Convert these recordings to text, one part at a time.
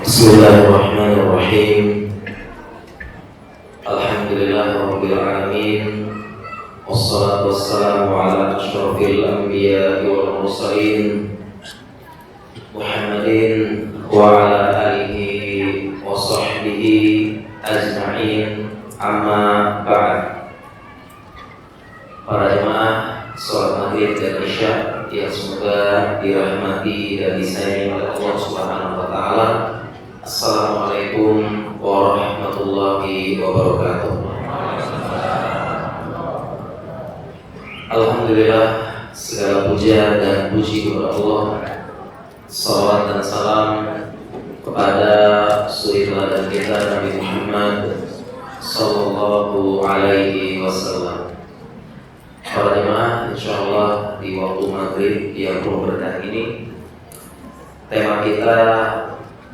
Bismillahirrahmanirrahim. Alhamdulillahirabbil alamin. Wassalatu wassalamu ala asyrafil anbiya'i wal mursalin Muhammadin wa ala alihi wa sahbihi ajma'in. Amma ba'd. Para jemaah salat maghrib dan isya yang semoga dirahmati dan disayangi oleh Allah Subhanahu wa taala. Assalamualaikum warahmatullahi wabarakatuh. Alhamdulillah, segala puja dan puji kepada Allah. Salawat dan salam kepada suri teladan kita Nabi Muhammad sallallahu alaihi wasallam. Para jemaah, insyaallah di waktu maghrib yang penuh berkah ini, tema kita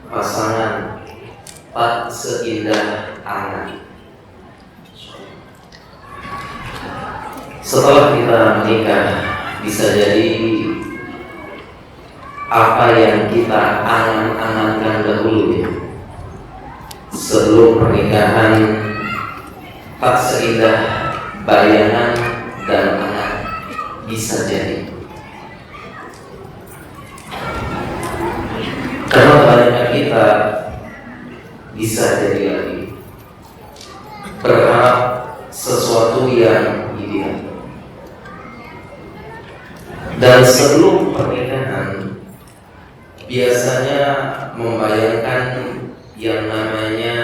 pasangan tak seindah angan. Setelah kita menikah, bisa jadi apa yang kita angan-angankan dahulu sebelum pernikahan tak seindah bayangan dan angan. Bisa jadi karena banyak kita bisa jadi lagi berharap sesuatu yang ideal, dan sebelum pernikahan biasanya membayangkan yang namanya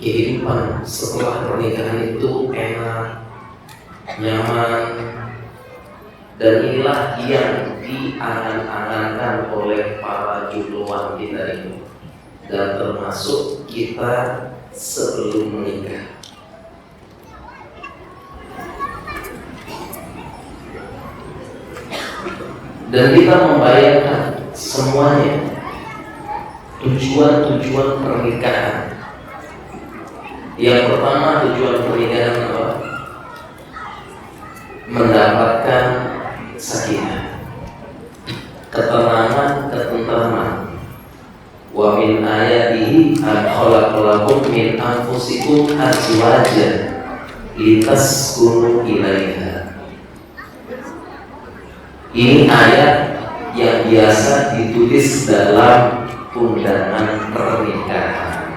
kehidupan setelah pernikahan itu enak, nyaman, dan inilah yang diangan-angankan oleh para jombloan kita ini, dan termasuk kita sebelum menikah. Dan kita membayangkan semuanya tujuan pernikahan. Yang pertama, tujuan pernikahan apa? Mendapatkan sakinah, ketenangan, ketentraman. Wa min ayatihi an khalaqalakum min anfusikum azwajan litaskunu ilaiha. Ini ayat yang biasa ditulis dalam undangan pernikahan.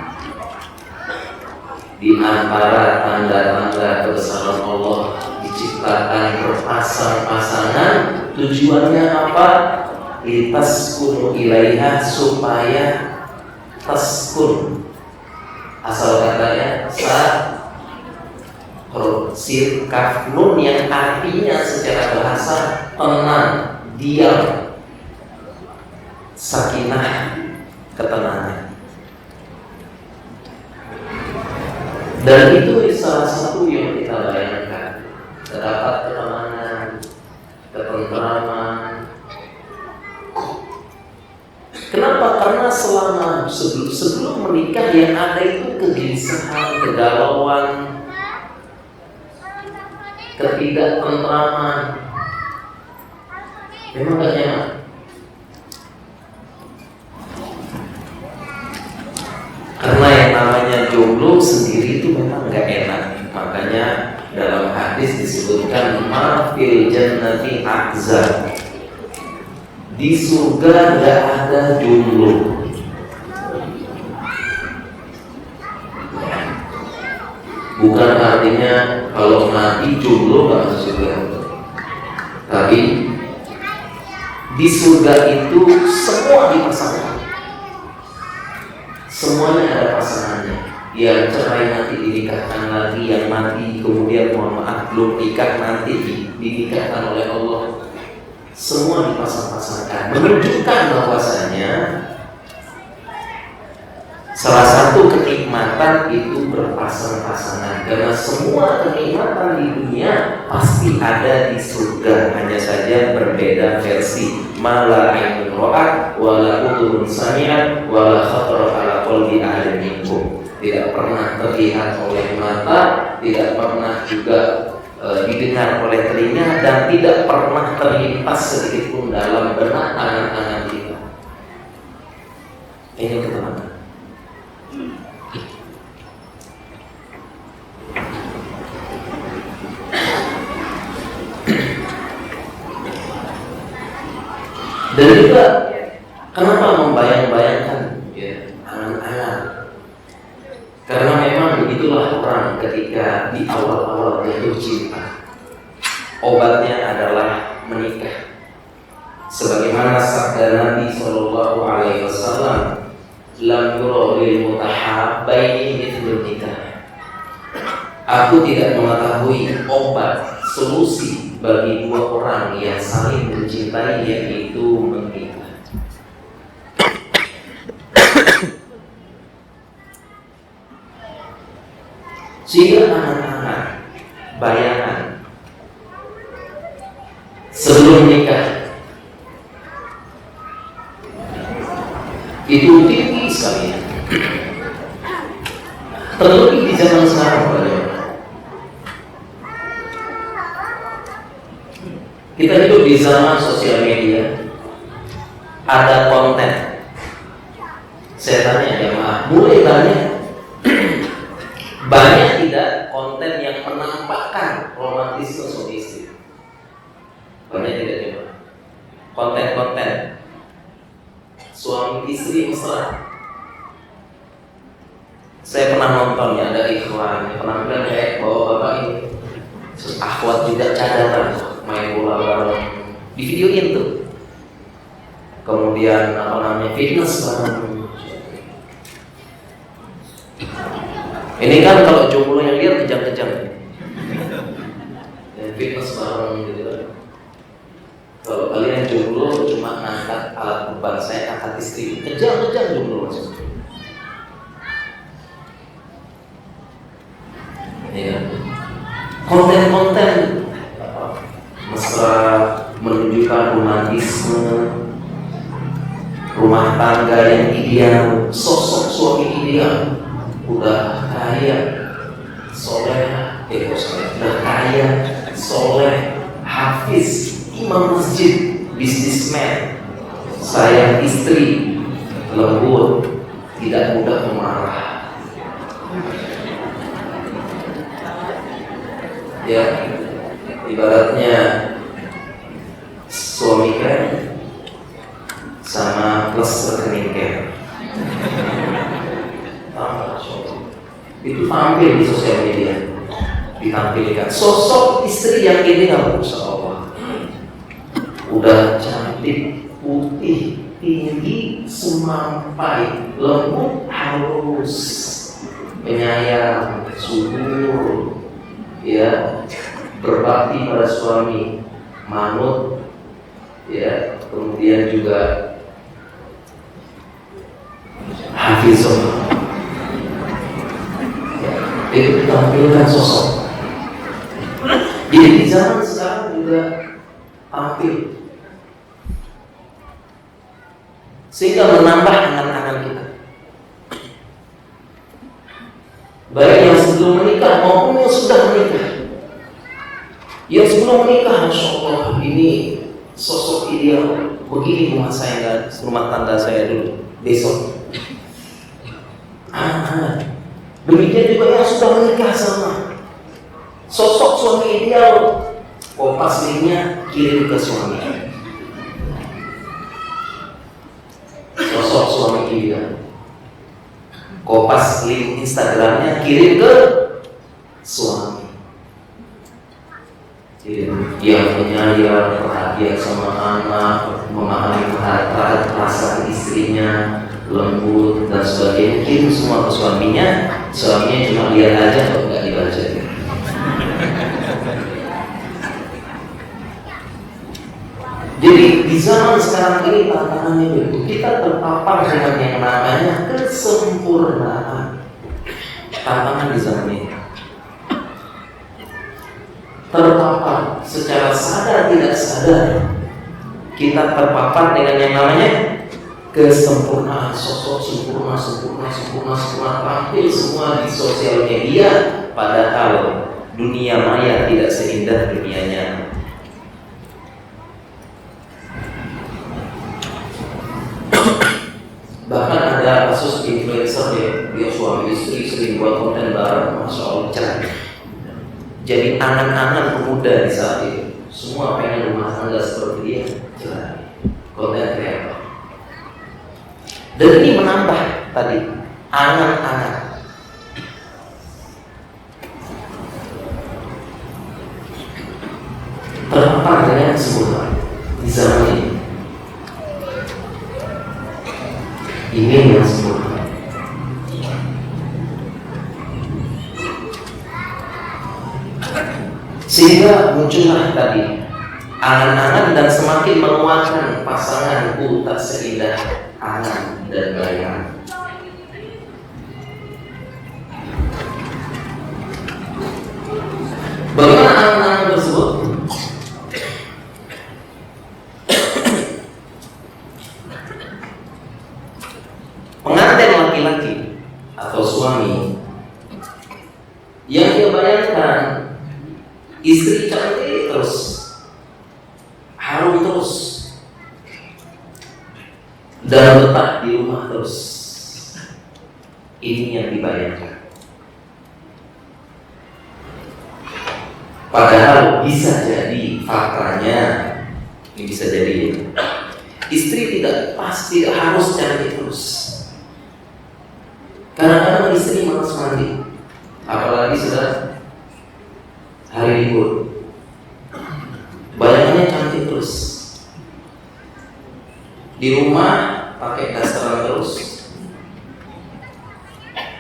Di antara tanda-tanda kebesaran Allah diciptakan berpasang-pasangan, tujuannya apa? Litaskunu ilaiha, supaya taskun, asal katanya sir kaf nun yang artinya secara bahasa tenang, diam, sakinah, ketenangan. Dan itu salah satu yang kita bayangkan, terdapat ketenangan, ketentraman. Kenapa? Karena selama sebelum menikah yang ada itu kegelisahan, kegalauan, ketidaktentraman. Memang gak nyaman. Karena yang namanya jomblo sendiri itu memang gak enak. Makanya dalam hadis disebutkan ma fil jannati akza. Di surga gak ada jomblo. Bukan artinya kalau mati jomblo gak masuk surga, tapi di surga itu semua dipasangkan. Semuanya ada pasangannya. Yang cerai nanti dinikahkan lagi, yang mati kemudian mohon maaf belum nikah nanti dinikahkan oleh Allah. Semua dipasang-pasangkan, menunjukkan bahwasanya salah satu kenikmatan itu berpasang-pasangan. Karena semua kenikmatan di dunia pasti ada di surga, hanya saja berbeda versi. Mala ainun ra'at wala udhunun sami'at wala khatara ala qalbi ahadin minkum. Tidak pernah terlihat oleh mata, tidak pernah juga didengar oleh telinga, dan tidak pernah terlintas sedikit pun dalam benak angan-angan kita. Ini teman. juga kenapa membayang-bayangkan ya angan-angan? Karena memang begitulah orang ketika di awal-awal jatuh cinta, obatnya adalah menikah. Sebagaimana sabda Nabi Shallallahu Alaihi Wasallam, "Lam yura lil mutahabbaini mithlun nikah." Aku tidak mengetahui obat solusi bagi dua orang yang saling mencintai, yaitu menikah. Sehingga anak-anak bayangan sebelum nikah itu tinggi sekali, terlebih di zaman sekarang. Kita hidup di zaman sosial media, ada konten. Saya tanya ya maaf, mulai banyak tidak konten yang menampakkan romantisme suami istri. Banyak tidak coba konten-konten suami istri mesra. Saya pernah nonton ya, ada iklan penampilan kayak bapak-bapak ini, akhwat juga cadangan main bola bareng, di videoin tuh. Kemudian fitness bareng. Ini kan kalau jomblo yang lihat kejam-kejam, ya, fitness bareng gitu. Kalau kalian jomblo cuma ngangkat alat beban, saya angkat istri, kejam-kejam jomblo maksudnya. Ya. Konten-konten mesra menunjukkan romantisme, rumah tangga yang ideal, sosok suami ideal, udah kaya, soleh, udah kaya, soleh, hafiz, imam masjid, bisnismen, sayang istri, lembut, tidak mudah memarah. Ya, ibaratnya suami kan sama plus rekening kan. Itu tampil di sosial media, ditampilkan sosok istri yang ideal, Masya Allah, udah cantik, putih, tinggi, semampai, lembut, halus, penyayang, subur, ya, berbakti pada suami, manut, ya, kemudian juga hafizun. Itu tampilkan sosok. Jadi di zaman sekarang juga tampil, sehingga menambah angan-angan kita, baik yang sebelum menikah maupun yang sudah menikah. Yang sebelum menikah, Masya Allah, ini sosok ideal, begini rumah tangga saya dulu, besok anak-anak. Demikian juga yang sudah menikah sama sosok suami ideal, kompas linknya kirim ke suami. Sosok suami ideal, kompas link Instagramnya kirim ke suami. Yang penyayang, perhatian sama anak, memahami perasaan istrinya, lembut dan sebagainya, kirim semua ke suaminya. Suaminya cuma lihat aja kok, nggak dibaca. Jadi di zaman sekarang ini tantangannya itu kita terpapar dengan yang namanya kesempurnaan. Tantangan di zaman ini terpapar secara sadar tidak sadar, kita terpapar dengan yang namanya kesempurnaan, sosok sempurna tampil semua di sosial media, padahal dunia maya tidak seindah dunia nyata. Bahkan ada kasus influencer dia suami istri sering buat konten bareng, Masya Allah, cerah. Jadi angan-angan pemuda di saat itu semua pengen rumah tangga seperti dia, cerah. konten kreator. Dan ini menambah tadi angan-angan. Terpapar dengan sempurna di zaman ini. Ingin yang sempurna. Sehingga muncullah tadi angan-angan dan semakin menguatkan pasanganku tak seindah angan dan bayangan. Bagaimana angan-angan tersebut? Pengantin laki-laki atau suami yang dia bayangkan istri cantik terus, harum terus, dan letak di rumah terus. Ini yang dibayangkan. Padahal bisa jadi faktanya, ini bisa jadi istri tidak pasti harus cantik terus. Kadang-kadang istri malas mandi, apalagi sudah hari libur, bayangannya cantik terus. Di rumah pakai dasteran terus,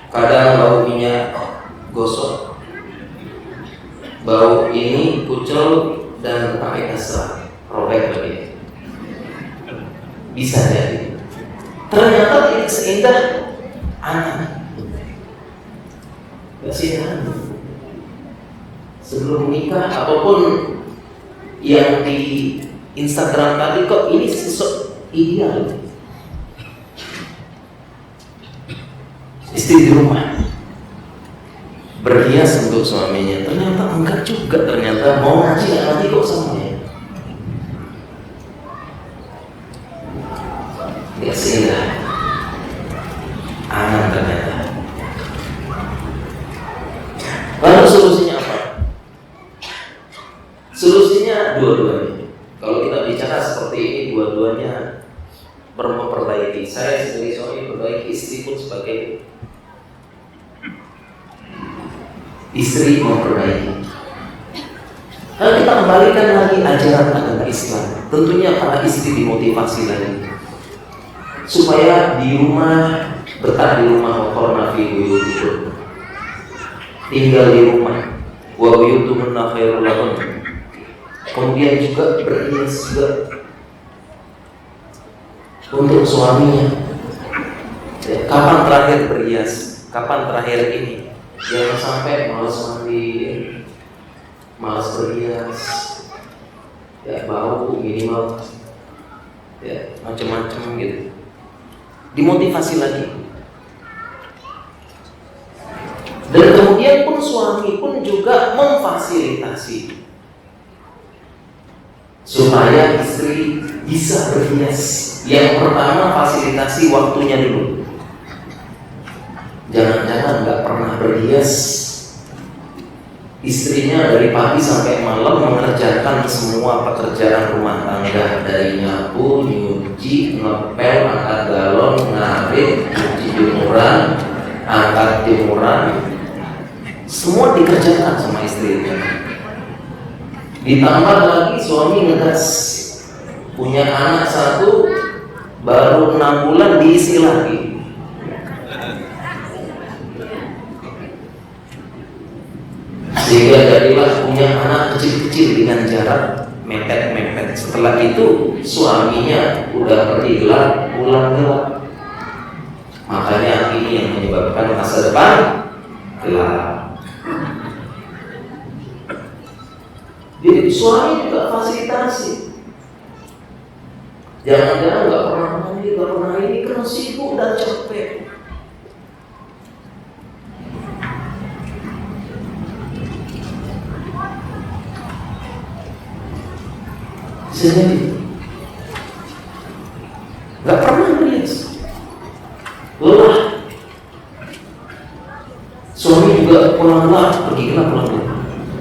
kadang bau minyak gosok, bau ini kucel dan pakai dasteran robek lagi. Bisa jadi ternyata tidak seindah anak. Gak seindah sebelum menikah, ataupun yang di Instagram tadi, kok ini sosok ideal istri di rumah berhias untuk suaminya, ternyata enggak juga. Ternyata mau ngaji nggak ngaji kok semuanya. Gak seindah anak ternyata. Lalu solusinya apa? Solusinya dua-duanya. Kalau kita bicara seperti ini, dua-duanya memperbaiki. Saya sebagai suami memperbaiki, istri pun sebagai istri memperbaiki. Lalu kita kembalikan lagi ajaran agama Islam. Tentunya para istri dimotivasi lagi supaya di rumah, betah di rumah, waqarna fi buyutikunna, tinggal di rumah, wa buyutuhunna khairul lahun. Kemudian juga berhias juga untuk suaminya. Kapan terakhir berhias? Kapan terakhir ini? Jangan sampai malas mandi, malas berhias, ya bau minimal, ya macam-macam gitu. Dimotivasi lagi. Dan kemudian pun suami pun juga memfasilitasi supaya istri bisa berhias. Yang pertama, fasilitasi waktunya dulu. Jangan-jangan nggak pernah berhias, istrinya dari pagi sampai malam mengerjakan semua pekerjaan rumah tangga, dari nyapu, nyuci, ngepel, angkat galon, ngarit, cuci jemuran, angkat jemuran, semua dikerjakan sama istrinya. Ditambah lagi suami ngegas, punya anak satu, baru 6 bulan diisi lagi. Sehingga jadilah punya anak kecil-kecil dengan jarak mepet-mepet. Setelah itu suaminya udah pergi gelap, pulang gelap. Makanya ini yang menyebabkan masa depan gelap. Jadi suami juga fasilitasi. Jangan-jangan nggak pernah mandi, nggak pernah ini, karena sibuk dan capek. Jadi nggak pernah berias, lelah. Suami juga pulang gelap, pergi gelap pulang gelap.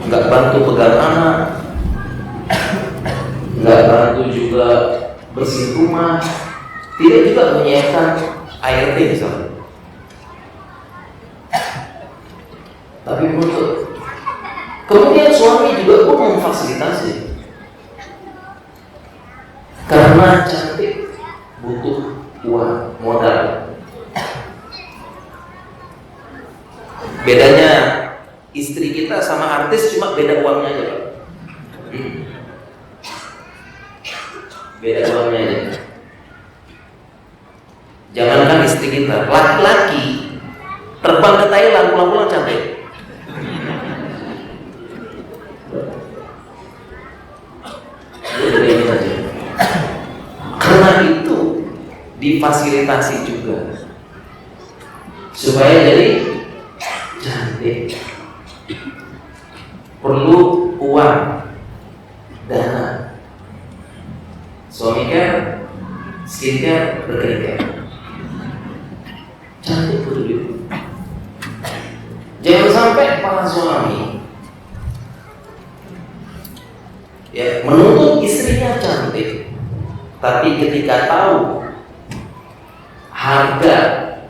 Nggak bantu pegang anak, nggak bantu juga bersihin rumah, tidak juga menyiapkan ART misalnya. Tapi menuntut. Kemudian suami juga pun memfasilitasi. Karena cantik butuh uang modal. Bedanya istri kita sama artis cuma beda uangnya aja, Pak. Beda uangnya aja. Jangankan istri kita, laki-laki terbang ke Thailand pulang-pulang cantik. Karena itu difasilitasi juga supaya jadi cantik. Perlu uang, dana. Suami care, skincare, rekening care. Cantik butuh duit. Jangan sampai para suami ya menuntut istrinya cantik, tapi ketika tahu harga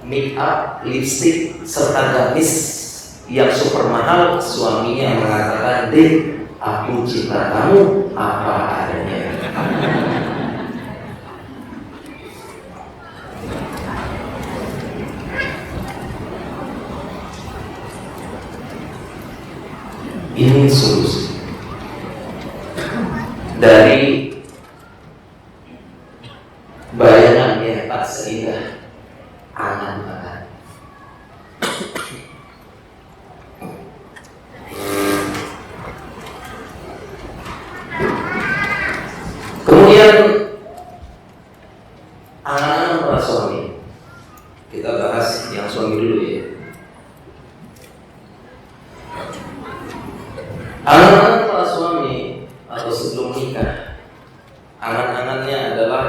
make up, lipstick, serta gamis yang super mahal, suaminya mengatakan, "Dek, aku cinta kamu apa adanya." Ini solusi dari bayangan yang tak seindah angan-angan. Kemudian angan-angan para suami. Kita bahas yang suami dulu ya. Angan-angan para suami atau sebelum nikah, angan-angannya adalah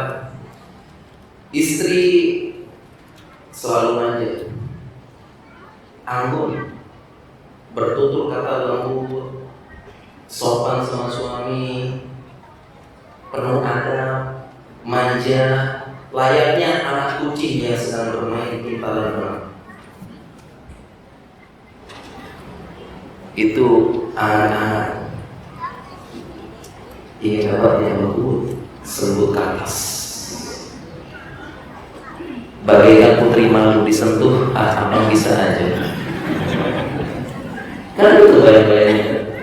istri selalu manja, anggun, bertutur kata lembut, sopan sama suami, penuh adab, manja, layaknya anak kucing yang sedang bermain di pintalan renang. Itu angan-angan. Ingin dapat yang lembut, lembut ke atas. Bagaikan putri malu disentuh, abang bisa aja. Kan itu bayang-bayangnya.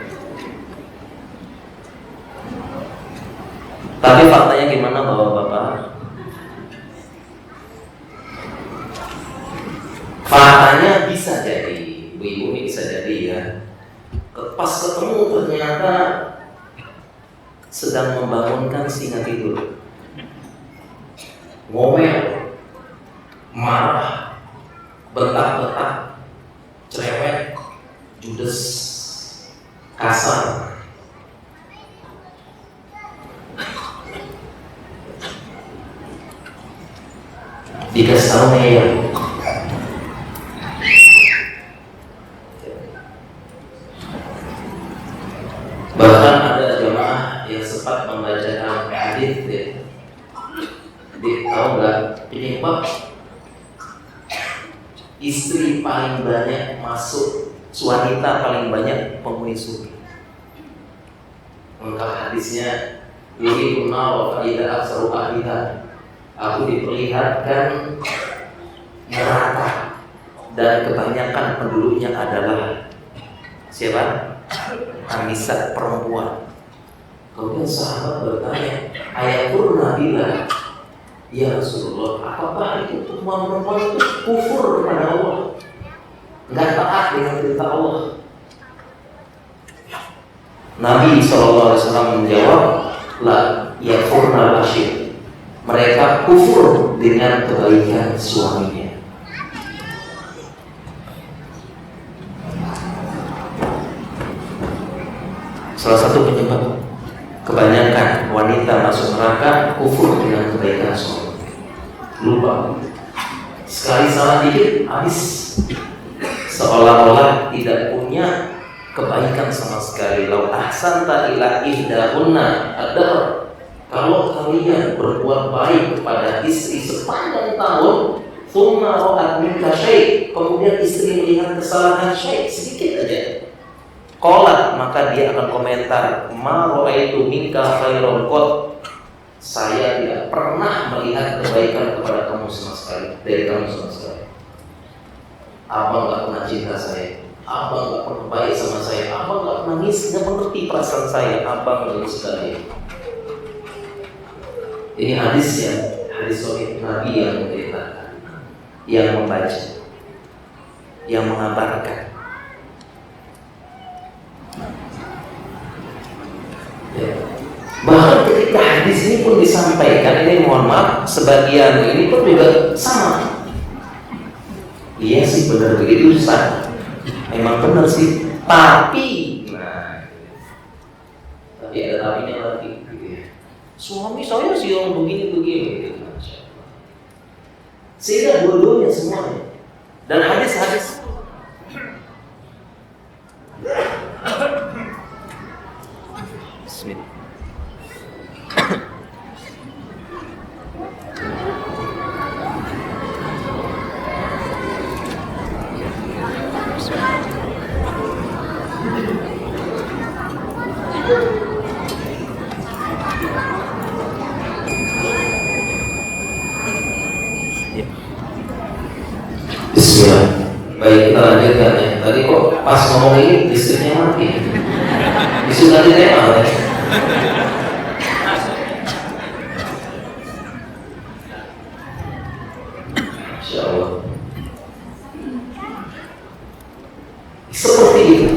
Tapi faktanya gimana bapak-bapak? Faktanya bisa jadi, ibu-ibu ini bisa jadi ya. Pas ketemu ternyata sedang membangunkan singa tidur, ngomel, marah, bentak-bentak, cerewet, judes, kasar. Dikasih tahu ngeyel. Bahkan ada jamaah yang sempat membacakan hadis ya. Tahu nggak penyebab istri paling banyak masuk, wanita paling banyak penghuni surga? Lengkap hadisnya, yuridun nar wa idza aksaru ahliha. Aku diperlihatkan neraka dan kebanyakan penduduknya adalah siapa? Anissa, perempuan. Kemudian sahabat bertanya, ayatul nabila, ya Rasulullah, apakah itu perempuan itu kufur kepada Allah, nggak taat dengan perintah Allah? Nabi SAW menjawab, la yakfurna bashir. Mereka kufur dengan kebaikan suaminya. Salah satu penyebab kebanyakan wanita masuk neraka kufur dengan kebaikan suami. Lupa, sekali salah dikit habis, seolah-olah tidak punya kebaikan sama sekali. Lau ahsanta ila ihdahunna adar, Kalau kalian berbuat baik kepada istri sepanjang tahun, thumma ra'at minka syai', kemudian istri melihat kesalahan syai' sedikit aja, qalat, maka dia akan komentar, ma ra'aitu minka khairan qat, saya tidak pernah melihat kebaikan kepada kamu sama sekali, dari kamu sama sekali. Abang gak pernah cinta saya, abang gak pernah baik sama saya, abang gak pernah mengerti perasaan saya, abang itu sekali. Ini hadisnya, hadis sahih Nabi yang menceritakan, yang membaca, yang mengabarkan. Ya. Bahkan ketika hadis ini pun disampaikan, ini mohon maaf, sebagian ini pun juga sama. Iya sih benar begitu Ustaz, memang benar sih, tapi tapi ada tapinya lagi. Suami saya sih yang begini-begini gitu. Sehingga dua-duanya semuanya. Dan hadis-hadis Bismillah. Bismillah. Baik, kita lanjutkan ya. Tadi kok pas ngomong ini listriknya mati. Disuruh ganti tema ya. Insya Allah. Seperti itu.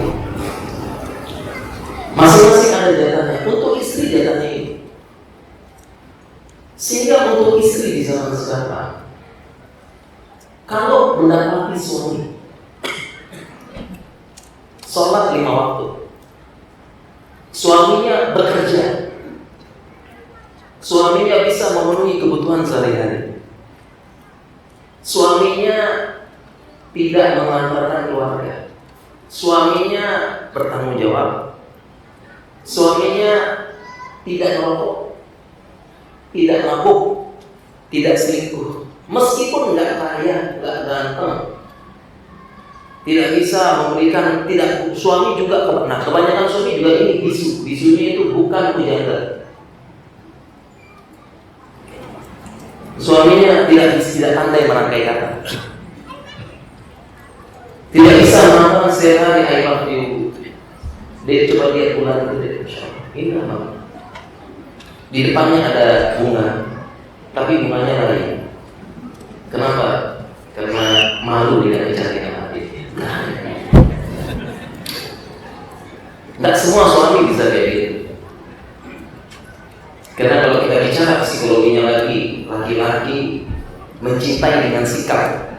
Masing-masing ada jatahnya. Untuk istri jatahnya ini. Sehingga untuk istri di zaman sekarang, kalau mendapati suami sholat 5 waktu, suaminya bekerja, suaminya bisa memenuhi kebutuhan sehari-hari, suaminya tidak mengantarkan keluarga, suaminya bertanggung jawab, suaminya tidak merokok, tidak mabuk, tidak selingkuh, meskipun nggak kaya, nggak ganteng, tidak bisa memberikan, tidak, suami juga, nah kebanyakan suami juga ini bisunya itu bukan pujangga, suaminya tidak pandai merangkai kata, tidak bisa mengatakan sehari I love you. Dia coba lihat bulan itu, ini apa? Di depannya ada bunga, tapi bunganya lain. Kenapa? Karena malu tidak dicari hati. Tidak semua suami bisa kayak gitu. Karena kalau kita bicara psikologinya lagi, laki-laki mencintai dengan sikap,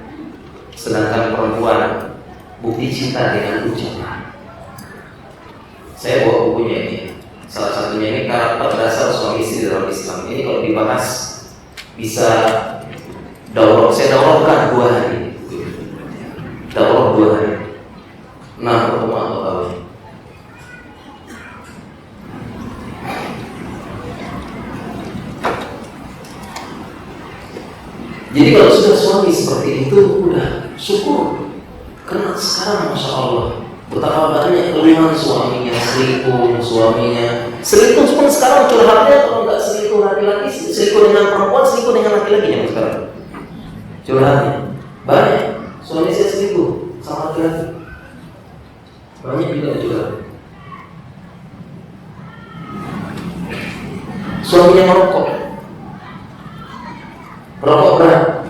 sedangkan perempuan bukti cinta dengan ucapan. Saya bawa bukunya ini. Salah satunya ini karakter dasar suami istri dalam Islam. Ini kalau dibahas bisa daurah. Saya daurahkan 2 hari. Daurah 2 hari. Nah, pertemuan total. Jadi kalau sudah suami seperti itu, udah syukur. Karena sekarang Masya Allah, betapa banyak keluhan suaminya, selingkuh pun sekarang curhatnya, kalau nggak selingkuh laki-laki, selingkuh dengan perempuan, selingkuh dengan laki-laki yang sekarang curhatnya banyak. Suami saya selingkuh sama laki-laki, banyak juga curhat. Suaminya merokok berat,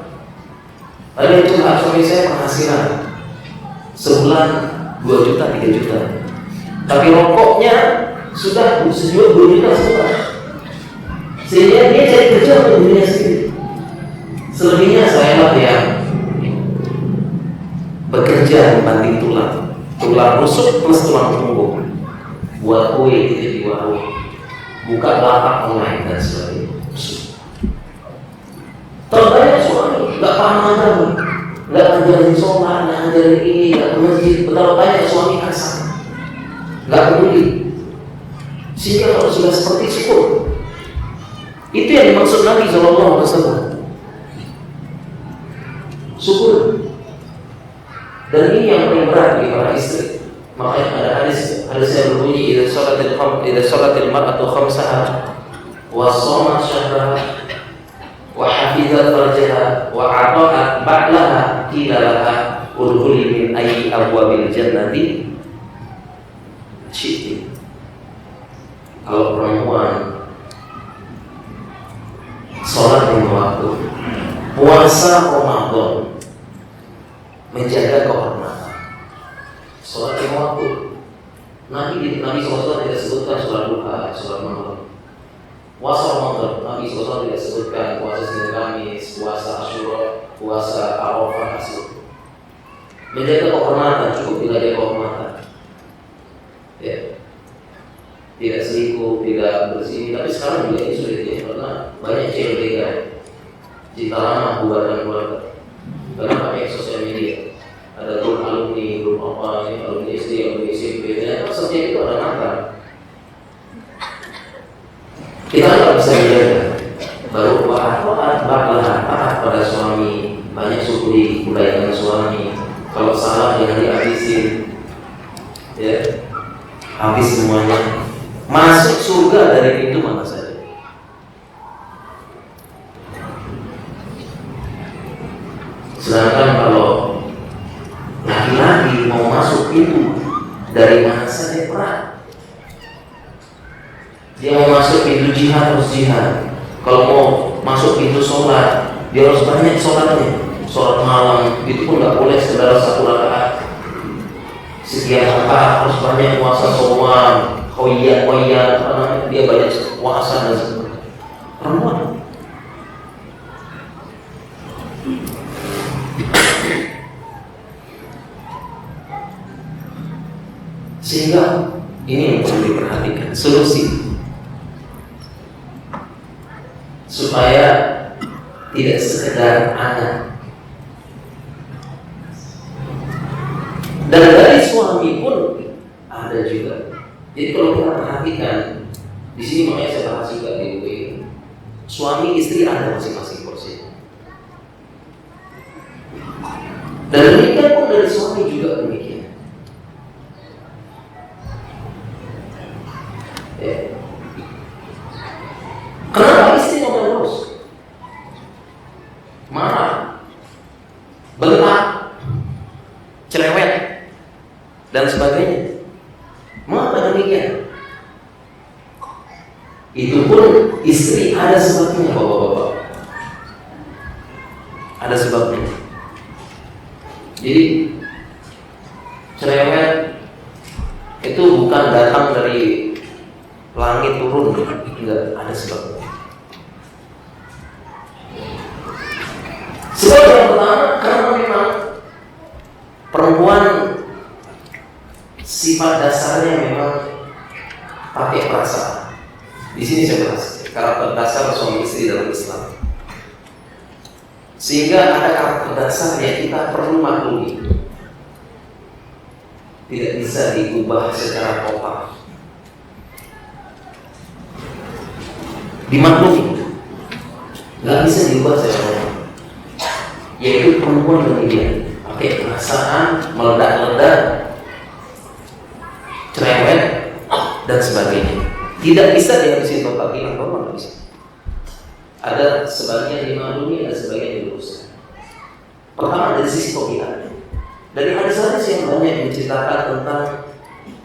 ada yang curhat, suami saya penghasilan sebulan 2 juta, 3 juta, tapi rokoknya sudah sejual 2 juta sebulan, sehingga dia cari kerja untuk dirinya sendiri. Selebihnya saya lah yang bekerja membanting tulang rusuk plus tulang punggung, buat kue di warung, buka lapak online dan sebagainya. Terbanyak suami nggak paham agama, nggak ngajarin sholat, nggak ngajarin ini, nggak ke masjid. Betapa banyak suami kasar, nggak peduli. Sehingga kalau sudah seperti syukur. Itu yang dimaksud Nabi SAW. Syukur. Dan ini yang paling berat bagi para istri. Makanya ada hadis yang berbunyi idza shalatil mar'atu khamsaha wa shamat syahraha wa hafizat farjaha wa ata'at ba'laha qila laha udkhuli min ayyi abwabil jannati syi'ti. Kalau perempuan sholat lima waktu, puasa Ramadan, menjaga kehormatan, sholat lima waktu. Nabi SAW tidak sebutkan sholat duha, sholat malam. Puasa Ramadan, Nabi SAW tidak sebutkan puasa Senin Kamis, puasa Asyura, puasa Arafah, Asyura. Menjaga kehormatan, cukup menjaga kehormatan. Ya. Tidak selingkuh, tidak bersih, tapi sekarang juga ini sulit ya, karena banyak CLBK, cinta lama buatan keluarga, karena pakai sosial media, ada grup alumni, grup apa ini, alumni SD, alumni SMP, dan setiap itu ada mantan. Kita nggak bisa menjaga, baru taat pada suami, banyak syukuri kebaikan suami, kalau salah jangan dihabisin, ya, habis semuanya. Masuk surga dari pintu mana saja. Sedangkan kalau laki-laki mau masuk pintu dari mana saja berat. Dia mau masuk pintu jihad harus jihad. Kalau mau masuk pintu sholat, dia harus banyak sholatnya. Sholat malam itu pun nggak boleh sekedar 1 rakaat. Sekian rakaat harus banyak puasa sowan. Koya, dia banyak puasa dan sebagainya. Perempuan. Sehingga ini yang perlu diperhatikan, solusi supaya tidak sekedar anak. Dan dari suami pun ada juga. Jadi kalau kita perhatikan di sini, makanya saya bahas juga di buku ini, suami istri ada masing-masing porsi. Dan demikian pun dari suami juga demikian. Ya. Kenapa istri ngomong terus? Marah, bentak, cerewet, dan sebagainya. Mengapa demikian? Itu pun istri ada sebabnya, bapak-bapak. Ada sebabnya. Jadi cerewet itu bukan datang dari langit turun, enggak, ada sebabnya. Sebab yang pertama, karena memang perempuan sifat dasarnya memang pakai perasaan. Di sini saya bahas karakter dasar suami istri dalam Islam. Sehingga ada karakter dasar yang kita perlu maklumi. Tidak bisa diubah secara total. Dimaklumi, nggak bisa diubah secara total. Yaitu perempuan demikian, pakai perasaan, meledak-ledak, cerewet dan sebagainya. Tidak bisa dihabisin total, hilang total, nggak bisa. Ada sebagian dimaklumi, ada sebagian diurus. Pertama dari sisi tobiat. Dari hadis-hadis yang banyak menceritakan tentang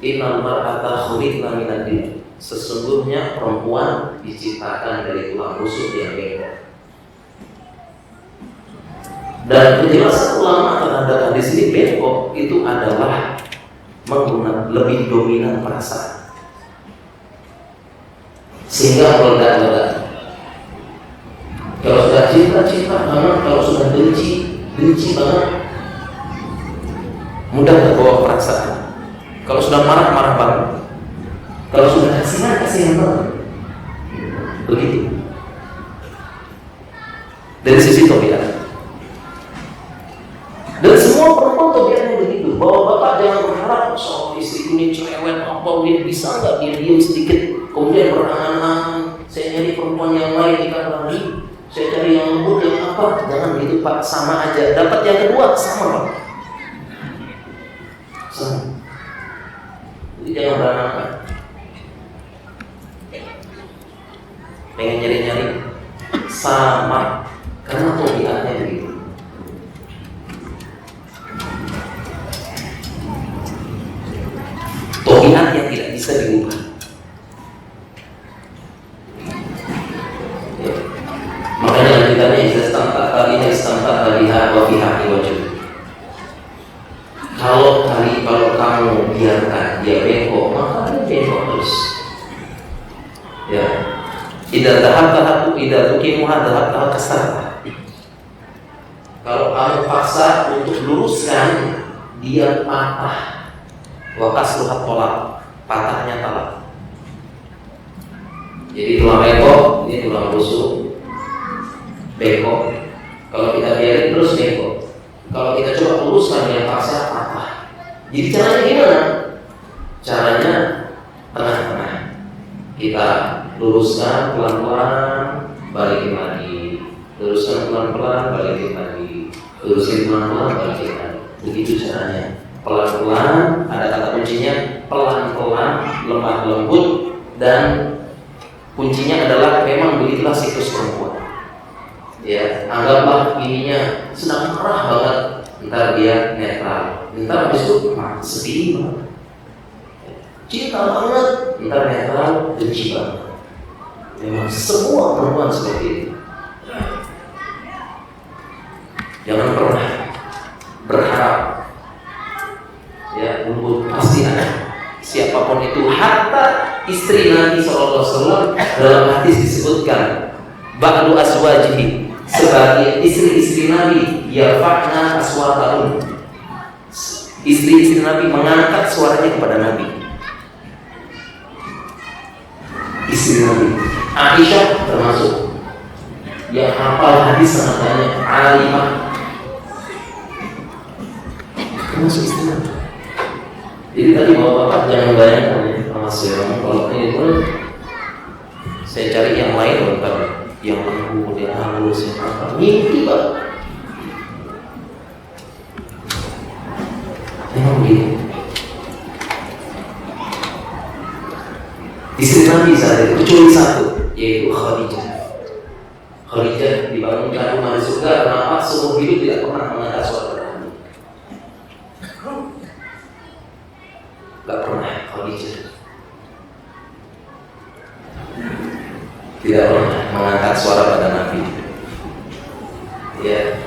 innal mar'ata khuliqna minad din. Sesungguhnya perempuan diciptakan dari tulang rusuk yang bengkok. Dan penjelasan ulama terhadap hadis ini, bengkok itu adalah menggunakan lebih dominan perasaan, sehingga meledak-ledak. Kalau sudah cinta banget, kalau sudah benci banget, mudah terbawa perasaan. Kalau sudah marah banget, kalau sudah kasihan banget. Begitu. Dari sisi tobiat. Dan semua perempuan tobiatnya begitu. Bahwa bapak jangan berharap istri ini cerewet apa, dia bisa nggak dia diam sedikit, kemudian berangan-angan saya nyari perempuan yang lain ikan lagi, saya cari yang lembut yang apa. Jangan gitu Pak, sama aja. Dapat yang kedua sama Pak, sama. Jadi jangan berangan. Pengen nyari-nyari sama, karena tobiatnya begitu. Tobiat yang tidak bisa diubah. Ya. Makanya lanjutannya istamtak kaliha wa fiha wajib. Kalau kamu biarkan dia bengkok, maka dia bengkok terus. Ya. Idza dhahabta idza tuqimuha dhahabta kasarta. Kalau kamu paksa untuk luruskan, dia patah. Wa kasruhat tolak, patahnya talak. Jadi tulang bengkok, ini tulang rusuk, bengkok. Kalau kita biarin terus bengkok. Kalau kita coba luruskan, dia paksa patah. Jadi caranya gimana? Caranya tengah-tengah. Kita luruskan pelan-pelan, balikin lagi. Luruskan pelan-pelan, balikin lagi. Luruskan pelan-pelan, balikin lagi. Begitu caranya. Pelan-pelan, ada kata kuncinya pelan-pelan, lemah lembut, dan kuncinya adalah memang begitulah siklus perempuan. Ya, anggaplah ininya sedang marah banget, ntar dia netral, ntar habis itu sedih banget. Cinta banget, ntar netral, benci banget. Memang semua perempuan seperti itu. Jangan pernah berharap ya lembut, pasti ada. Siapapun itu, hatta istri Nabi SAW dalam hadis disebutkan ba'du aswajihi, sebagai istri-istri Nabi yarfa'na aswatahum, istri-istri Nabi mengangkat suaranya kepada Nabi. Istri Nabi Aisyah termasuk yang hafal hadis sangat banyak, alimah, termasuk istri Nabi. Jadi tadi bapak-bapak jangan bayangkan ya, Mas ya, kalau ini pun saya cari yang lain bukan yang lembut, yang halus, yang apa, mimpi Pak. Memang begitu. Istri Nabi saat itu kecuali satu, yaitu Khadijah. Khadijah dibangunkan rumah di surga, kenapa? Seumur hidup tidak pernah mengangkat suara Nabi. Gak pernah Khadijah. Tidak pernah mengangkat suara pada Nabi. Ya,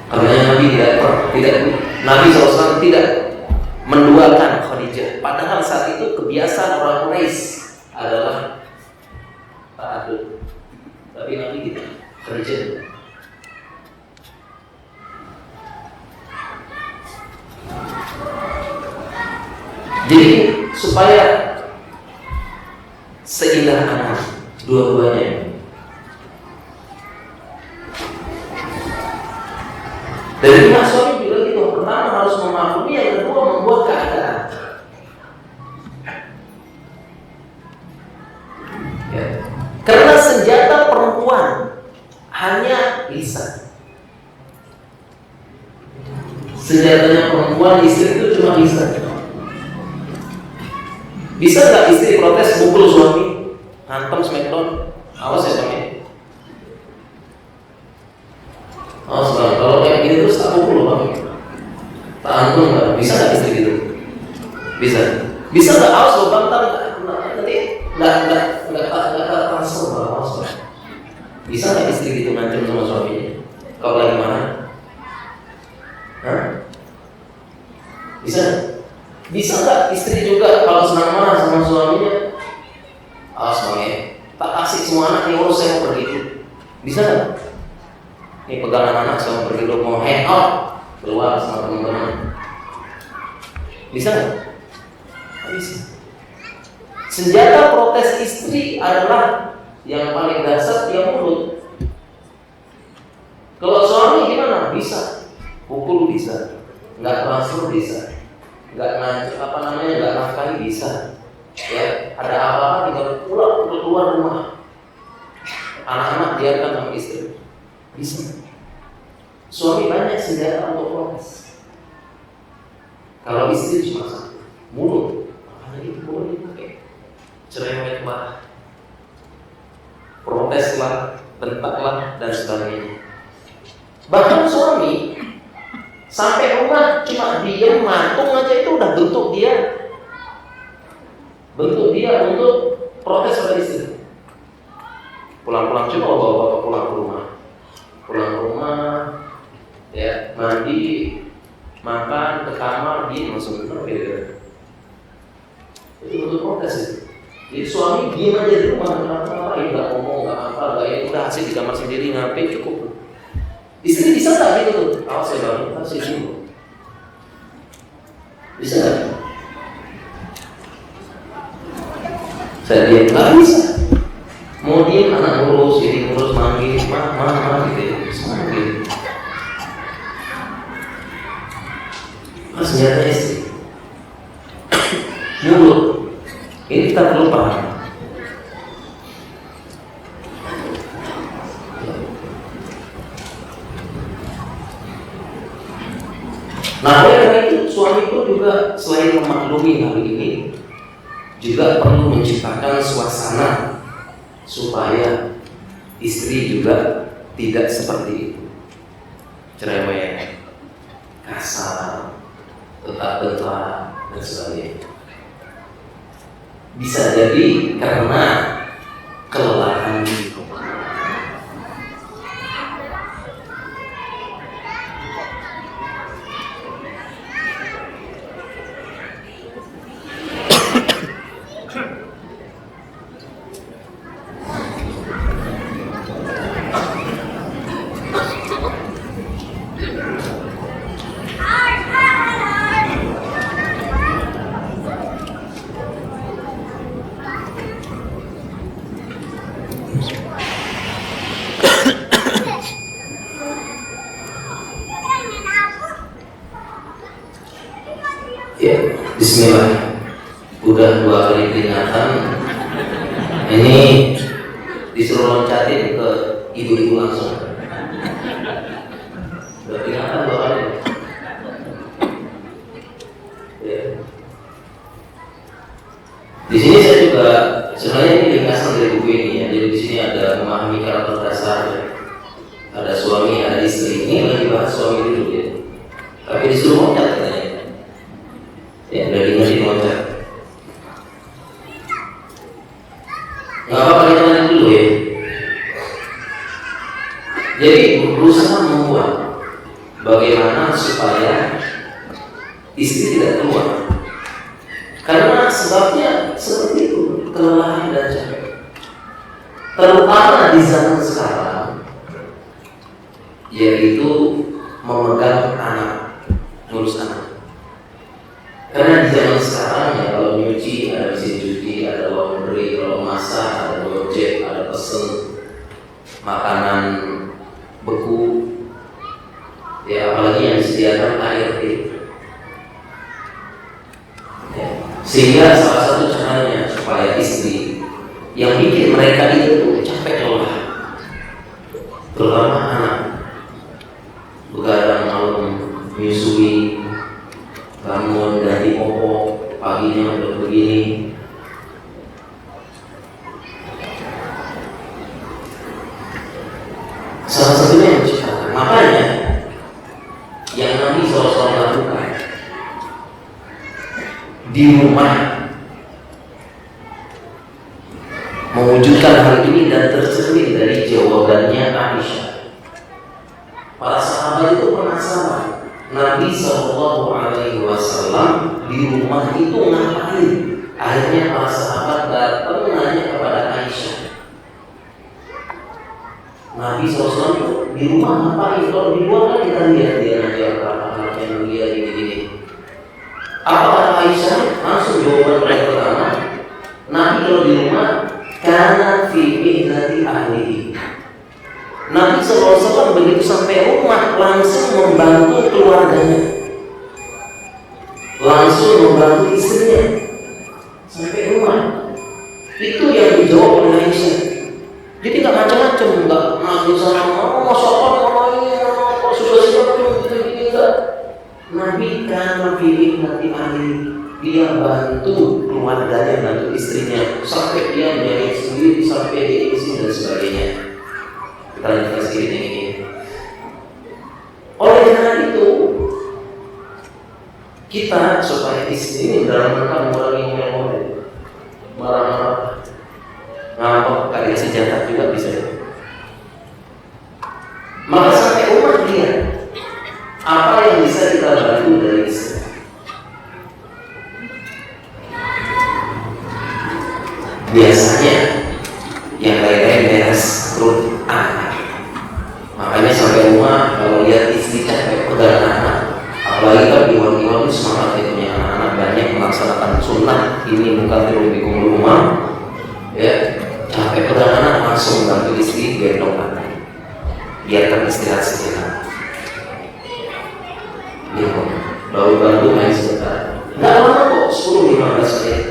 karena Nabi Nabi SAW tidak menduakan Khadijah. Padahal saat itu kebiasaan orang Quraisy adalah ta'adud. Tapi Nabi tidak, Khadijah. Jadi supaya seindah anak dua-duanya. Dari pihak suami juga gitu. Pertama harus memaklumi, yang kedua membuat keadaan. Ya. Karena senjata perempuan hanya lisan. Senjatanya perempuan istri itu cuma lisan. Bisa nggak istri protes mukul suami, hantam smackdown? Awas ya suami. Awas bang, kalau kayak gini terus tak mukul bang, tak hantam nggak? Bisa nggak istri gitu? Bisa. Bisa nggak? Awas lo bang, nanti nggak transfer bang, awas bang. Bisa nggak istri gitu ngancam sama suaminya? Kalau lagi mana? Hah? Bisa? Bisa nggak istri juga kalau senang marah sama suaminya? Awas bang ya, tak kasih semua anak nih, urus saya mau pergi dulu. Bisa nggak? Ini pegangan anak saya mau pergi dulu, mau hang out keluar sama teman-teman. Bisa nggak? Bisa. Senjata protes istri adalah yang paling dasar, dia mulut. Kalau suami gimana? Bisa. Pukul bisa, nggak transfer bisa, nggak nggak nafkahi bisa. Ya, ada apa-apa tinggal keluar rumah. anak-anak biarkan sama istri. Bisa. Suami banyak senjata untuk protes. Kalau istri cuma satu, mulut. Makanya itu boleh dipakai. Cerewet marah, proteslah, bentaklah, dan sebagainya. Bahkan suami sampai rumah cuma diam matung aja itu udah bentuk dia untuk protes pada istri. Pulang-pulang coba bawa pulang ke rumah, ya mandi, makan, ke kamar, dia langsung berbeda. Itu bentuk protes itu. Jadi suami diam aja di rumah, kenapa nggak ngomong, nggak apa, nggak ya udah asik di kamar sendiri ngapain cukup. Istri bisa nggak gitu tuh? Awas ya bang, harus dulu. Bisa nggak? Saya diam nggak bisa. Mau diam anak ngurus, ini ngurus, manggil, mah gitu ya, manggil. Senjata istri, mulut. Ini kita perlu paham. Nah, oleh karena itu suami pun juga selain memaklumi hal ini, juga perlu menciptakan suasana supaya istri juga tidak seperti itu, cerewet, kasar, bentak-bentak dan sebagainya. Bisa jadi karena kelelahan di rumah. Ya, bismillah. Udah 2 kali peringatan. Ini disuruh loncatin ke ibu-ibu langsung. Udah peringatan 2 kali. Ya. Di sini saya juga sebenarnya ini ringkasan dari buku ini ya. Jadi di sini ada memahami karakter dasar. Ya. Ada suami, ada istri. Ini lagi bahas suami dulu ya. Tapi disuruh loncat katanya. Ya, udah diingetin loncat. Nggak apa-apa kita lanjut dulu ya. Jadi berusaha membuat bagaimana supaya istri tidak keluar. Karena sebabnya seperti itu, kelelahan dan capek. Terutama di zaman sekarang, yaitu memegang anak, ngurus anak. Karena di zaman sekarang ya kalau nyuci ada mesin cuci, ada laundry, kalau masak ada Gojek, ada pesen makanan beku, ya apalagi yang disediakan ART. Ya. Sehingga salah satu caranya supaya istri yang bikin mereka itu tuh capek lelah, terutama anak, begadang malam, menyusui, bangun dari popok, paginya udah begini. Salah satunya menciptakan. Makanya yang Nabi SAW lakukan di rumah mewujudkan hal ini dan tercermin dari jawabannya Aisyah. Para sahabat itu penasaran. Nabi SAW di rumah itu ngapain? Akhirnya para sahabat datang nanya kepada Aisyah. Nabi SAW di rumah ngapain? Kalau di luar kan kita lihat dia ngajar anak-anaknya dia gini-gini. Apa kata Aisyah? Langsung jawaban yang pertama. Nabi kalau di rumah kana fi mihnati ahlihi. Nabi SAW begitu sampai rumah langsung membantu keluarganya, langsung membantu istrinya sampai rumah. Itu yang dijawab oleh Aisyah. Jadi nggak macam-macam. Nabi kan memilih Nabi Ali, dia bantu keluarganya, bantu istrinya, sampai dia menjadi sendiri, sampai dia isi dan sebagainya. Kita lanjutkan sedikit ini. Oleh karena itu, kita supaya istri ini dalam rangka mengurangi memori, marah-marah, ngambek, kalian senjata juga bisa. Maka sampai umat dia, apa yang bisa kita bantu dari istri? Biasanya yang lain-lain beres perut anak. Makanya sampai rumah kalau lihat istri capek pegang anak, apalagi kan iwan-iwan itu semangat ya, punya anak-anak banyak melaksanakan sunnah, ini bukan terlebih rumah, ya capek pegang anak langsung bantu istri gendong anak, biarkan istirahat sejenak. Ya, baru bantu main sebentar, nggak lama kok, 10-15 menit.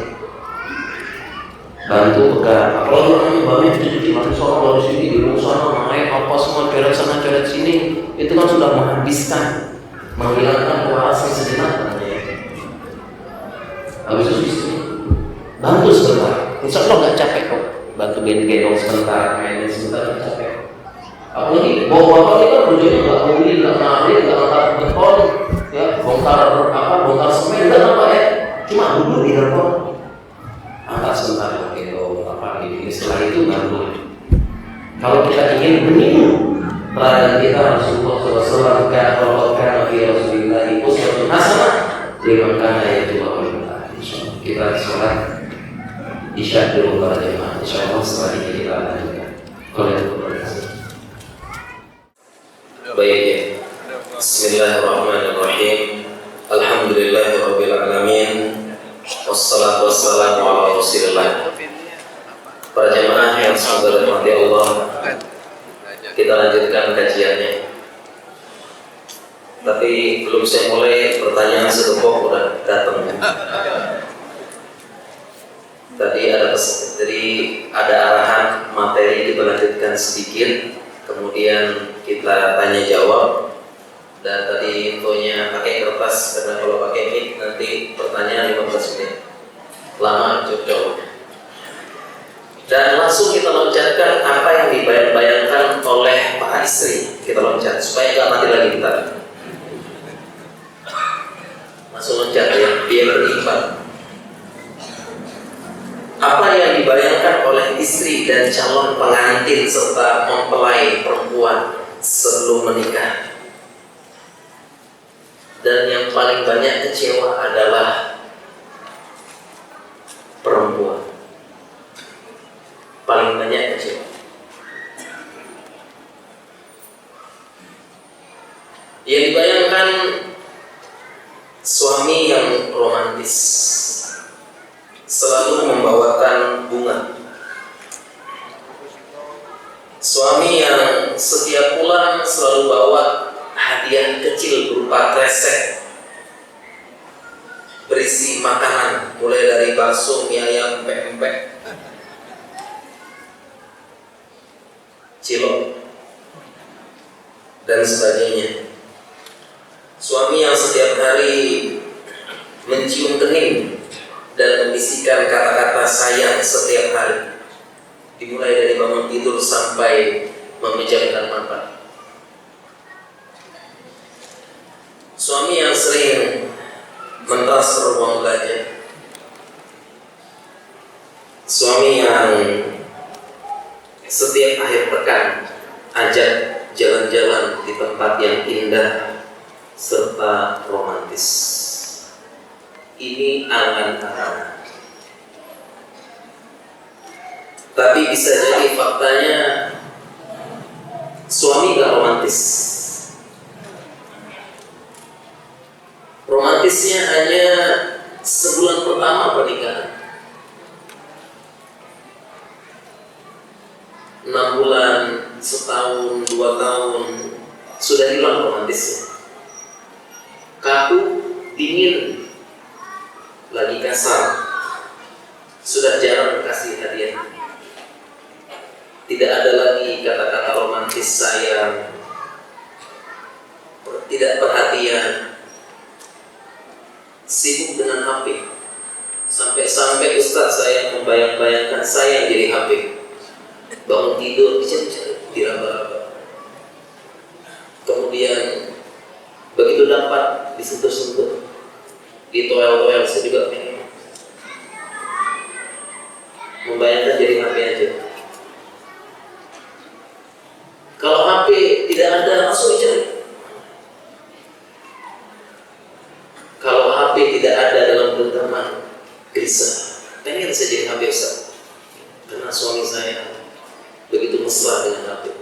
Bantu pegang, kalau orangnya banyak cuci mandi sana dari sini, di rumah sana, naik apa semua, coret sana, coret sini, itu kan sudah menghabiskan, menghilangkan kewarasan sejenak. Habis itu istri, bantu sebentar, insya Allah nggak capek kok, bantu gendong sebentar, main sebentar nggak capek. Apalagi bapak-bapak ini kan kerjanya nggak nguli, nggak narik, nggak angkat beton, ya bongkar semen, nggak apa ya, cuma duduk di depan. Angkat sebentar gitu, setelah itu baru. Kalau kita ingin meniru teladan kita Rasulullah SAW, kalau Nabi Rasulullah itu suatu hasanah liman kana yarjullaha. Kita sholat isya dulu pada jemaah. Insyaallah setelah ini kita lanjutkan. Kalau itu baik ya. Bismillahirrahmanirrahim. Alhamdulillahirabbil alamin. Wassalatu wassalamu ala Rasulillah. Para jemaah yang sangat dirahmati Allah, kita lanjutkan kajiannya. Tapi belum saya mulai, pertanyaan setumpuk udah datang. Tadi ada arahan materi, kita lanjutkan sedikit, kemudian kita tanya jawab. Dan tadi infonya pakai kertas, karena kalau pakai mic nanti pertanyaan 15 menit, lama cukup. Dan langsung kita loncatkan apa yang dibayangkan oleh para istri. Kita loncat supaya nggak mati lagi kita. Langsung loncat ya, biar berimbang. Apa yang dibayangkan oleh istri dan calon pengantin serta mempelai perempuan sebelum menikah? Dan yang paling banyak kecewa adalah perempuan. Paling banyak kecewa. Yang dibayangkan suami yang romantis, selalu membawakan bunga. Suami yang setiap pulang selalu bawa hadiah kecil berupa kresek berisi makanan, mulai dari bakso, mie ayam, pempek, cilok, dan sebagainya. Suami yang setiap hari mencium kening dan membisikkan kata-kata sayang setiap hari, dimulai dari bangun tidur sampai memejamkan mata. Suami yang sering mentransfer uang belanja. Suami yang setiap akhir pekan ajak jalan-jalan di tempat yang indah serta romantis. Ini angan-angan. Tapi bisa jadi faktanya suami gak romantis. Romantisnya hanya sebulan pertama pernikahan, 6 bulan, setahun, 2 tahun, sudah hilang romantisnya. Kaku, dingin, lagi kasar, sudah jarang kasih hadiah. Tidak ada lagi kata-kata romantis sayang, tidak perhatian. sibuk dengan HP. Sampai-sampai Ustaz saya membayang-bayangkan saya yang jadi HP. Bangun tidur, diraba-raba. Kemudian begitu dapat disentuh-sentuh, ditoel-toel, saya juga pengen. Membayangkan jadi HP aja. Kalau HP tidak ada, langsung dicari. Kalau HP tidak ada dalam genggaman gelisah, pengen saya jadi HP Ustaz. Karena suami saya begitu mesra dengan HP.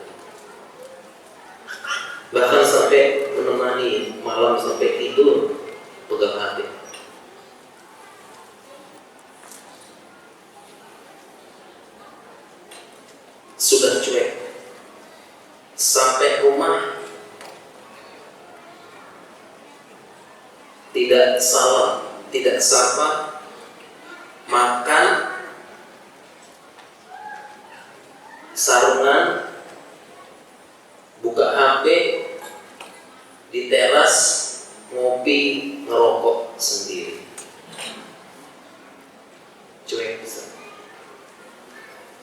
Bahkan sampai menemani malam sampai tidur pegang HP. Sudah cuek. Sampai rumah tidak salam, tidak sapa, makan, sarungan, buka HP, di teras, ngopi, ngerokok sendiri. Cuek.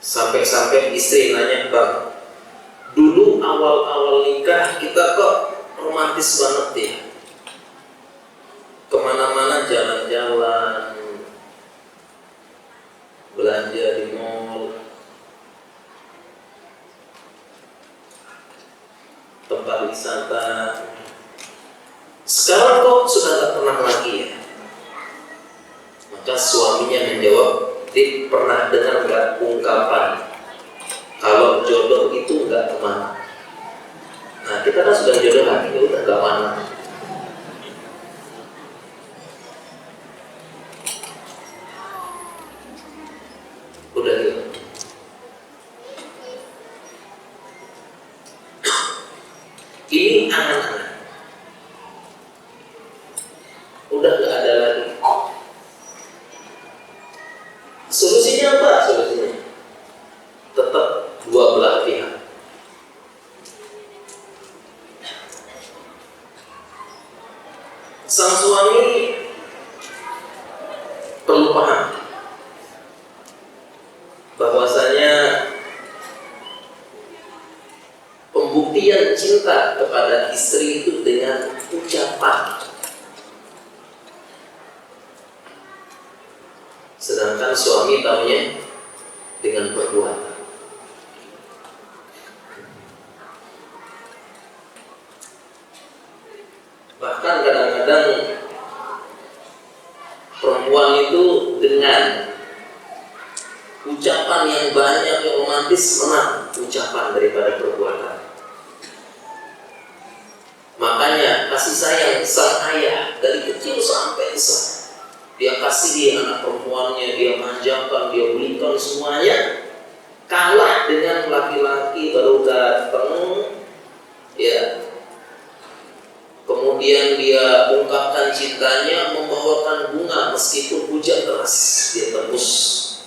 Sampai-sampai istri nanya, "Bang, dulu awal-awal nikah kita kok romantis banget ya? Kemana-mana jalan-jalan, belanja di mall, tempat wisata. Sekarang kok sudah gak pernah lagi ya?" Maka suaminya menjawab, "Dik, pernah dengar gak ungkapan kalau jodoh itu gak kemana?" Nah, kita kan sudah jodoh hati, ya udah gak mana. Udah gitu. Ini anak-anak udah gak ada lagi. Solusinya apa? Solusinya tetap dua belah pihak. Sang suami perlu paham bahwasanya pembuktian cinta kepada istri itu dengan ucapan, sedangkan suami tahunya dengan perbuatan. Bahkan kadang-kadang perempuan itu dengan ucapan yang banyak yang romantis menang ucapan daripada perbuatan. Makanya kasih sayang sang ayah dari kecil sampai besar, dia kasih dia anak perempuannya, dia manjakan, dia belikan semuanya, kalah dengan laki-laki baru datang, ya. Kemudian dia ungkapkan cintanya, membawakan bunga meskipun hujan deras, dia tebus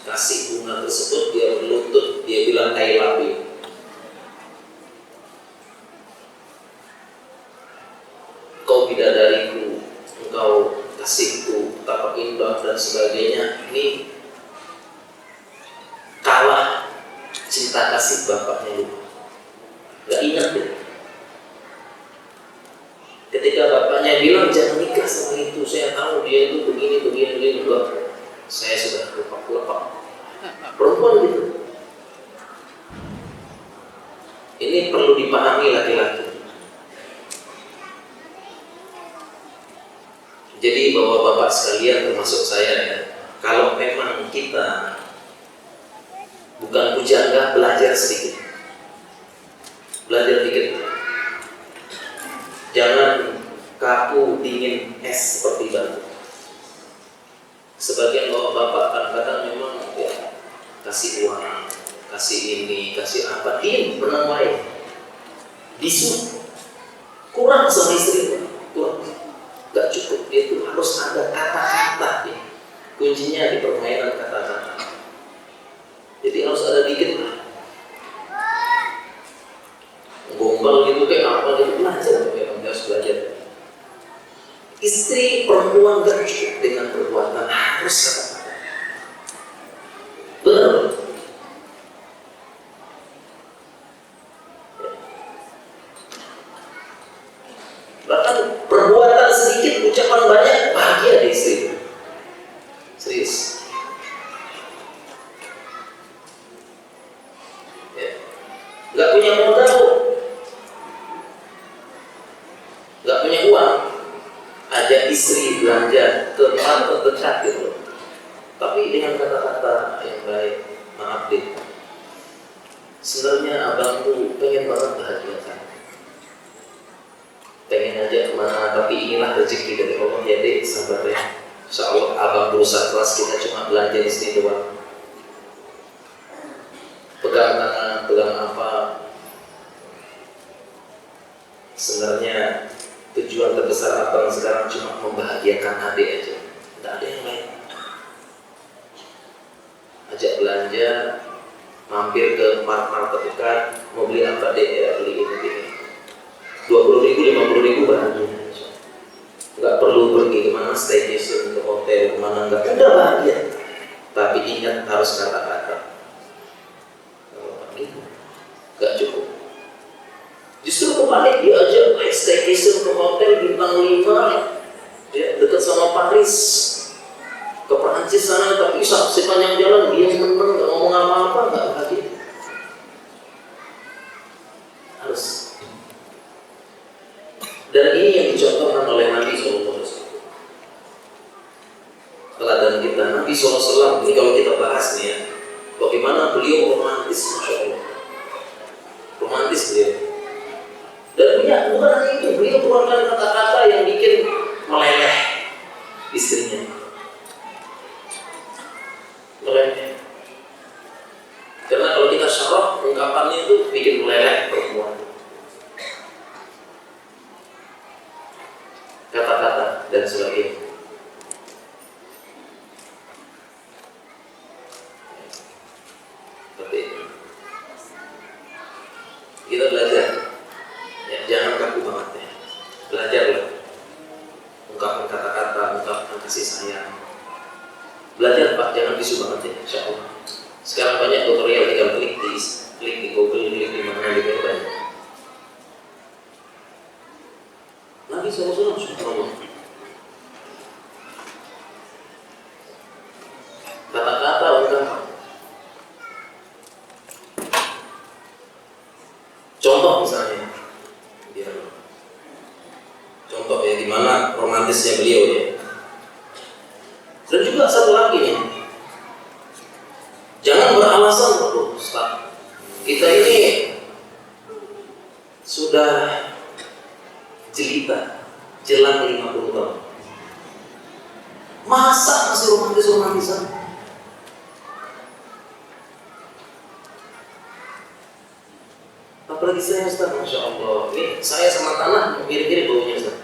kasih bunga tersebut, dia berlutut, dia bilang I love you. Kau bidadariku, engkau kasihku, betapa indah dan sebagainya. Ini kalah cinta kasih bapaknya dulu. Gak ingat deh. Ketika bapaknya bilang jangan nikah sama itu, saya tahu dia itu begini, saya sudah lepak. Perempuan gitu. Ini perlu dipahami laki-laki. Jadi bapak-bapak sekalian termasuk saya ya, kalau memang kita bukan pujangga, belajar sedikit, belajar dikit. Jangan kaku dingin es seperti batu. Sebagian bapak-bapak kadang-kadang memang ya, kasih uang, kasih ini, kasih apa, diem, menang wae. Bisu, kurang sama istri, kurang, gak cukup. Dia itu harus ada kata-kata ya. Kuncinya di permainan kata-kata. Jadi harus ada dikit lah. Gombal gitu kayak apa gitu, belajar, memang harus belajar. Istri perempuan gak cukup dengan perbuatan, harus kata-kata. Benar. Bahkan perbuatan sedikit, ucapan banyak, bahagia di istri. Serius. Ya. Gak punya modal, gak punya uang, ajak istri belanja ke tempat terdekat gitu. Tapi dengan kata-kata yang baik, maaf deh, sebenarnya abang tuh pengen banget bahagiakan, pengen aja kemana, tapi inilah rezeki dari Allah ya deh, sabar ya. Insya Allah abang berusaha keras, kita cuma belanja di sini doang. Pegang tangan, pegang apa. Sebenarnya tujuan terbesar abang sekarang cuma membahagiakan adik aja, tidak ada yang lain. Ajak belanja, mampir ke mart-mart terdekat, mau beli apa deh, ya beli ini. 20.000, 50.000 bahagia. Nggak perlu pergi kemana, staycation, ke hotel, kemana, nggak, udah bahagia. Tapi ingat harus kata-kata. Kalau begitu, nggak cukup. Justru kebalik, dia ajak staycation ke hotel bintang 5, ya, dekat sama Paris, ke Perancis sana, tapi sepanjang jalan dia meneng, nggak ngomong apa-apa, nggak bahagia. Harus. Dan ini yang dicontohkan oleh Nabi SAW. Teladan kita, Nabi SAW, ini kalau kita bahas nih ya, bagaimana beliau romantis, Masya Allah. Romantis beliau. Dan bukan hanya itu, beliau keluarkan kata-kata yang bikin meleleh istrinya. Meleleh. Karena kalau kita syarah, ungkapannya itu bikin meleleh perempuan. Kata-kata dan sebagainya. Seperti itu. Kita belajar, ya, jangan kaku banget ya. Belajarlah ungkapan kata-kata, ungkapan kasih sayang. Belajar Pak, jangan bisu banget ya, Insya Allah. Sekarang banyak tutorial, tinggal klik di Google, klik di mana, di banyak. Nabi SAW subhanallah. Kata-kata ungkapan. Contoh misalnya, contoh ya gimana romantisnya beliau ya. Dan juga satu lagi nih, jangan beralasan loh, Ustaz, kita ini sudah jelita, jelang 50 tahun. Masa masih romantis-romantisan? Apalagi saya Ustaz, Masya Allah. Ini saya sama tanah mirip-mirip baunya Ustaz.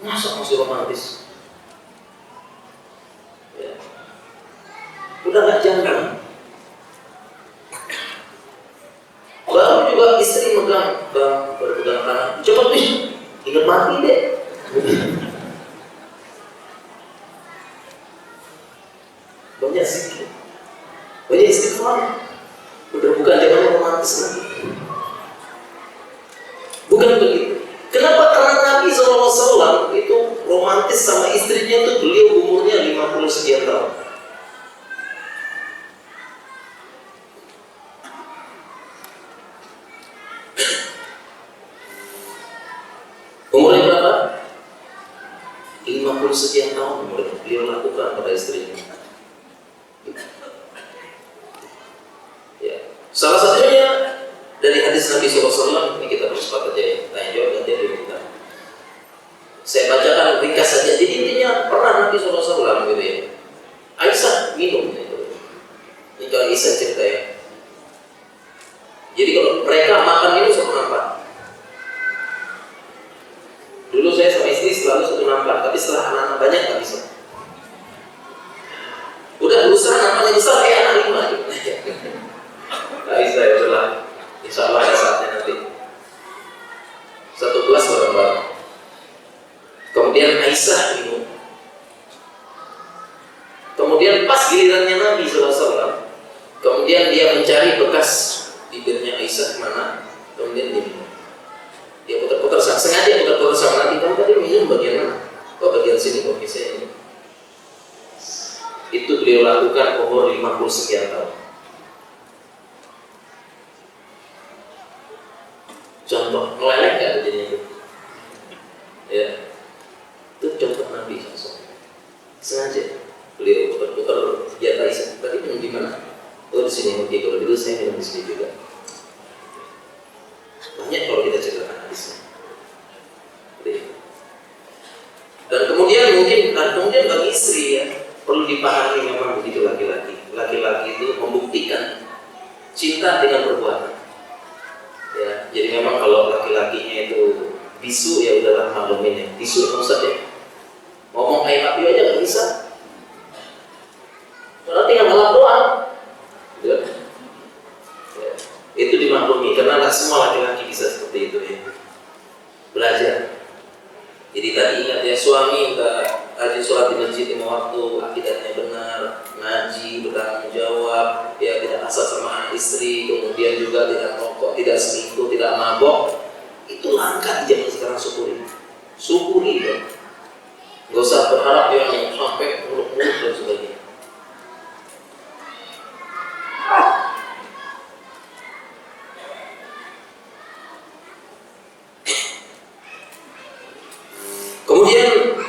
Masa masih romantis? Ya. Udah gak jangan. Baru juga istri megang, berpegang tangan. Coba nih, ingat mati deh. Banyak sih, banyak istighfar. Udah bukan zaman romantis lagi. Bukan begitu. Kenapa? Karena Nabi SAW itu romantis sama istrinya itu beliau umurnya 50 sekian tahun. Umurnya berapa? 50 sekian tahun umurnya beliau lakukan pada istrinya. Ya. Salah satunya dari hadis Nabi SAW, ini kita bersepakat aja ya, tanya jawab nanti ada kita. Saya bacakan ringkas saja. Jadi intinya pernah Nabi SAW gitu ya. Aisyah minum gitu. Ini kalau Aisyah cerita ya. Jadi kalau mereka makan minum satu nampak. Dulu saya sama istri selalu satu nampak, tapi setelah anak-anak banyak nggak bisa. Udah berusaha nampaknya besar kayak anak 5 gitu. Aisyah ya udahlah. Insya Allah ada saatnya nanti. Satu kelas bareng-bareng. Kemudian Kemudian Aisyah minum. Kemudian pas gilirannya Nabi SAW, kemudian dia mencari bekas bibirnya Aisyah mana, kemudian dia minum. Dia putar-putar, sengaja putar-putar sama Nabi, kamu tadi minum bagian mana? Oh bagian sini, oke saya ini. Itu beliau lakukan umur 50 sekian tahun. Contoh, meleleh nggak jadinya itu? Ya, itu contoh Nabi SAW. Sengaja beliau putar-putar senjata Aisyah. Tadi minum di mana? Oh di sini. Oke, kalau dulu saya minum di sini juga. Banyak kalau kita ceritakan hadisnya. Dan kemudian bagi istri ya perlu dipahami memang begitu laki-laki. Laki-laki itu membuktikan cinta dengan perbuatan. Ya, jadi memang kalau laki-lakinya itu bisu ya udahlah maklumin ya. Bisu nggak usah deh. Ngomong kayak api aja nggak bisa. Karena tinggal ngelap doang. Ya. Ya. Itu dimaklumi karena nggak semua laki-laki bisa seperti itu ya. Belajar. Jadi tadi ingat ya, suami nggak rajin sholat di masjid lima waktu, akidahnya benar, ngaji, bertanggung jawab, ya tidak kasar sama anak istri, kemudian juga tidak merokok, tidak selingkuh, tidak mabok. Itu langka di zaman sekarang, syukuri dong. Gak usah berharap yang sampai muluk-muluk dan sebagainya. Kemudian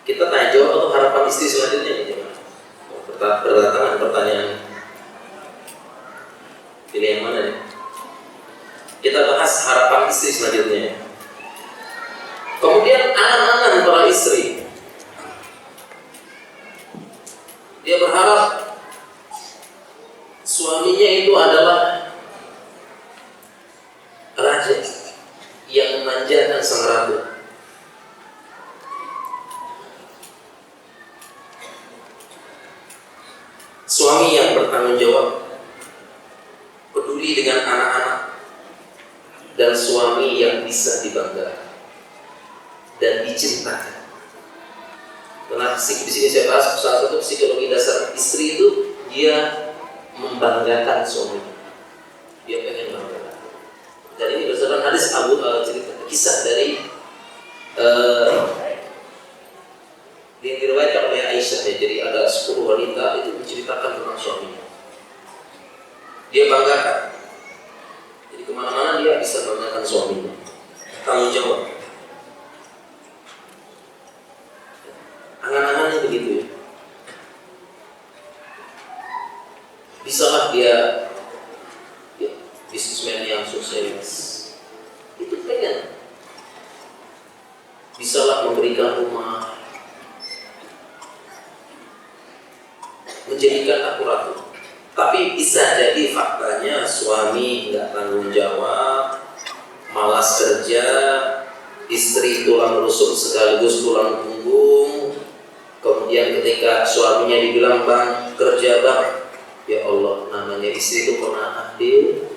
kita tanya jawab untuk harapan istri selanjutnya nih teman. Berdatangan pertanyaan. Pilih yang mana nih? Kita bahas harapan istri selanjutnya. Kemudian angan-angan para istri. Dia berharap suaminya itu adalah raja yang memanjakan sang ratu. Suami yang bertanggung jawab, peduli dengan anak-anak, dan suami yang bisa dibanggakan dan dicintakan. Karena di sini saya bahas salah satu psikologi dasar istri itu, dia membanggakan suami. Dia pengen banggakan. Dan ini berdasarkan hadis cerita kisah dari yang diriwayatkan oleh Aisyah ya. Jadi ada 10 wanita itu menceritakan tentang suaminya. Dia banggakan. Jadi kemana-mana dia bisa banggakan suaminya. Tanggung jawab. Angan-angannya begitu ya. Bisalah dia bisnismen yang sukses. Itu pengen. Bisalah memberikan rumah, menjadikan aku ratu. Tapi bisa jadi faktanya suami nggak tanggung jawab, malas kerja, istri tulang rusuk sekaligus tulang punggung. Kemudian ketika suaminya dibilang bang kerja bang, ya Allah namanya istri itu pernah adil.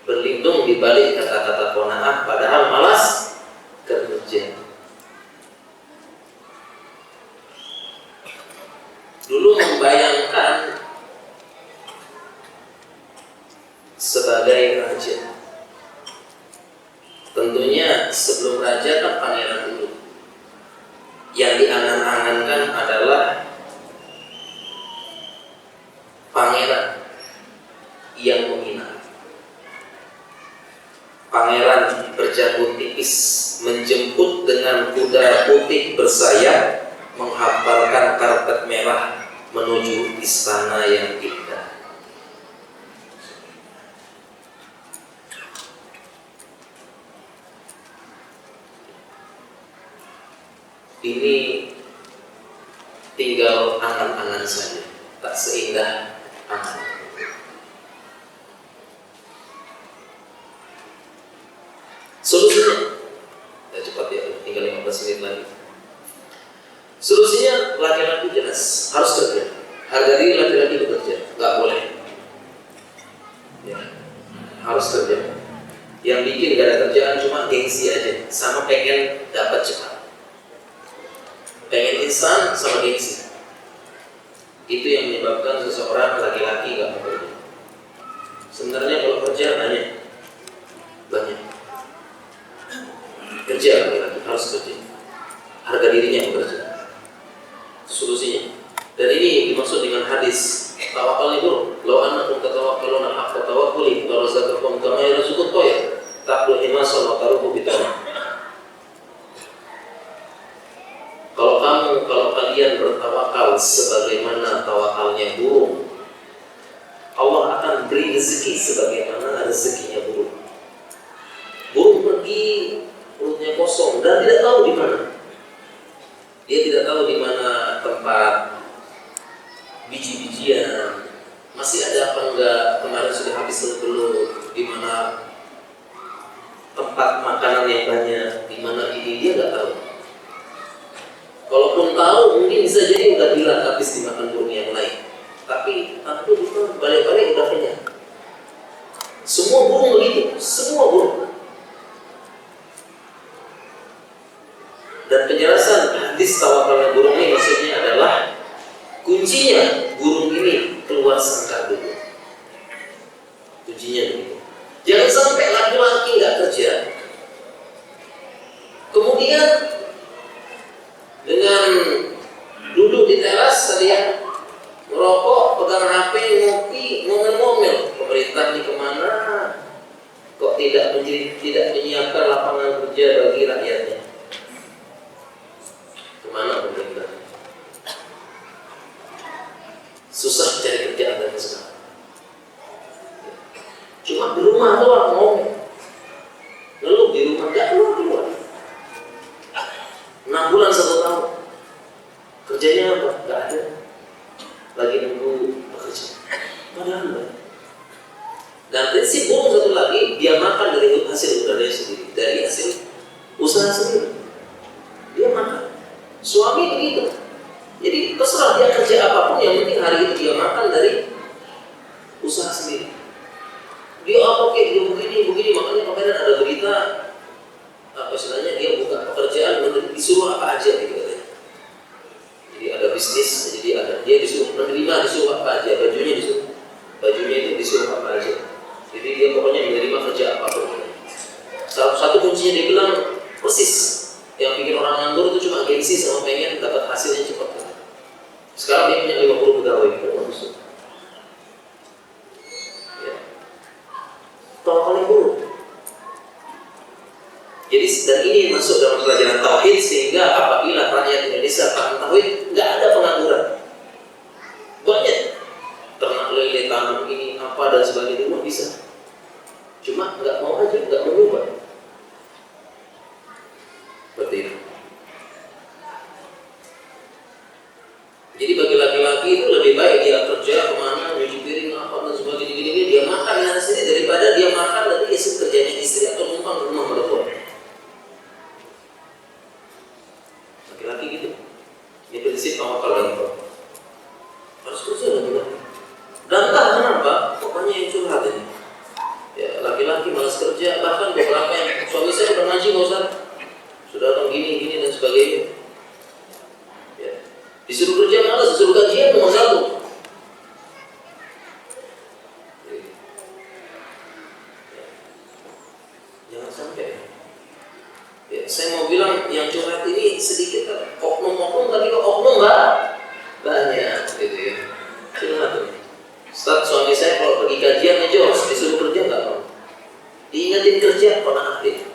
Berlindung di balik kata-kata qanaah padahal malas kerja. Dulu membayangkan sebagai raja. Tentunya sebelum raja kan pangeran dulu. Yang diangan-angankan adalah pangeran yang menghina. Pangeran berjanggut tipis menjemput dengan kuda putih bersayap menghamparkan karpet merah menuju istana yang indah. Ini tinggal angan-angan saja, tak seindah angan. Solusinya, ya cepat ya, tinggal 15 menit lagi. Solusinya laki-laki jelas harus kerja. Harga diri laki-laki bekerja, nggak boleh. Ya, harus kerja. Yang bikin gak ada kerjaan cuma gengsi aja, sama pengen dapat cepat, pengen instan sama gengsi. Itu yang menyebabkan seseorang laki-laki gak mau kerja. Sebenarnya kalau kerja banyak kerja, laki-laki harus kerja, harga dirinya bekerja, solusinya. Dan ini dimaksud dengan hadis tawakal itu, law annakum tatawakkaluna haqqa tawakkuli wa razaqakum kama yarzuqut tayr taqul himasan wa taruhu bitana. Kalau kalian bertawakal sebagaimana tawakalnya burung, Allah akan beri rezeki sebagaimana rezekinya burung. Burung pergi perutnya kosong dan tidak tahu di mana. Dia tidak tahu di mana tempat biji-bijian, masih ada apa enggak, kemarin sudah habis atau belum, di mana tempat makanan yang banyak, di mana ini, dia nggak tahu. Kalaupun tahu, mungkin bisa jadi udah hilang habis dimakan burung yang lain. Tapi aku itu balik-balik udah kenyang. Semua burung begitu, semua burung. Dan penjelasan hadis tawakalnya burung ini maksudnya adalah kuncinya burung ini keluar sangkar dulu. Kuncinya begitu. Jangan sampai laki-laki nggak kerja, kemudian dengan duduk di teras lihat merokok, pegang HP, ngopi, ngomel-ngomel. Pemerintah ini kemana? Kok tidak menyiapkan lapangan kerja bagi rakyatnya? Kemana pemerintah? Susah cari kerjaan dan sekarang. Cuma di rumah doang ngomong, ngeluh di rumah, nggak keluar. 6 bulan 1 tahun, kerjanya apa? Nggak ada. Lagi nunggu bekerja. Padahal enggak. Dan prinsip burung satu lagi, dia makan dari hasil udara sendiri, dari hasil usaha sendiri. Dia makan. Suami begitu. Jadi terserah dia kerja apapun, yang penting hari itu dia makan dari usaha sendiri. Dia apa kayak dia begini, makanya kemarin ada berita apa istilahnya, dia buka pekerjaan disuruh apa aja gitu katanya. Jadi ada bisnis, jadi dia disuruh menerima, disuruh apa aja, bajunya itu disuruh apa aja. Jadi dia pokoknya menerima kerja apapun. Salah satu kuncinya dia bilang persis, yang bikin orang nganggur itu cuma gengsi sama pengen dapat hasilnya cepat. Sekarang dia punya 50 pegawai, bagus. Ya. Tawakal burung. Jadi dan ini masuk dalam pelajaran tauhid, sehingga apabila rakyat Indonesia paham tauhid, nggak ada pengangguran. Banyak ternak lele, tanam ini apa dan sebagainya, semua bisa. Cuma nggak mau aja, nggak mau berubah. Seperti itu. Jadi bagi laki-laki itu lebih baik dia kerja kemana, nyuci piring apa dan sebagainya, gini-gini, dia makan dengan sendiri daripada dia makan dari hasil kerjanya istri atau numpang ke rumah mertua. Laki-laki gitu. Ini prinsip tawakal dan tawakal. Harus kerja laki-laki. Dan entah kenapa, pokoknya yang curhat ini. Ya, laki-laki malas kerja, bahkan beberapa yang suami saya udah ngaji nggak usah, sudah datang gini dan sebagainya. Ya. Disuruh kerja malas, disuruh gajian nomor 1. Ya. Jangan sampai. Ya, saya mau bilang yang curhat ini sedikit oknum-oknum, tapi kok oknum banyak gitu ya. Curhat tuh. Ustaz, suami saya kalau pergi kajian ngejos, disuruh kerja nggak mau. Diingatin kerja, pernah aktif.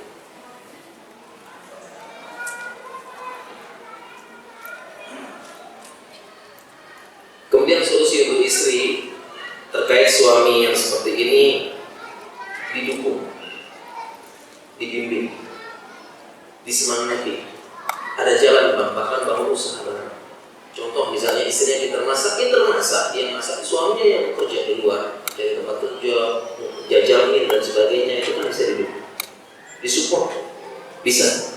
Kemudian solusi untuk istri terkait suami yang seperti ini, didukung, dibimbing, disemangati. Ada jalan bahkan bangun usaha bareng. Contoh misalnya istrinya pintar masak, dia masak, suaminya yang kerja di luar, dari tempat kerja, jajalin dan sebagainya, itu kan bisa didukung, disupport, bisa.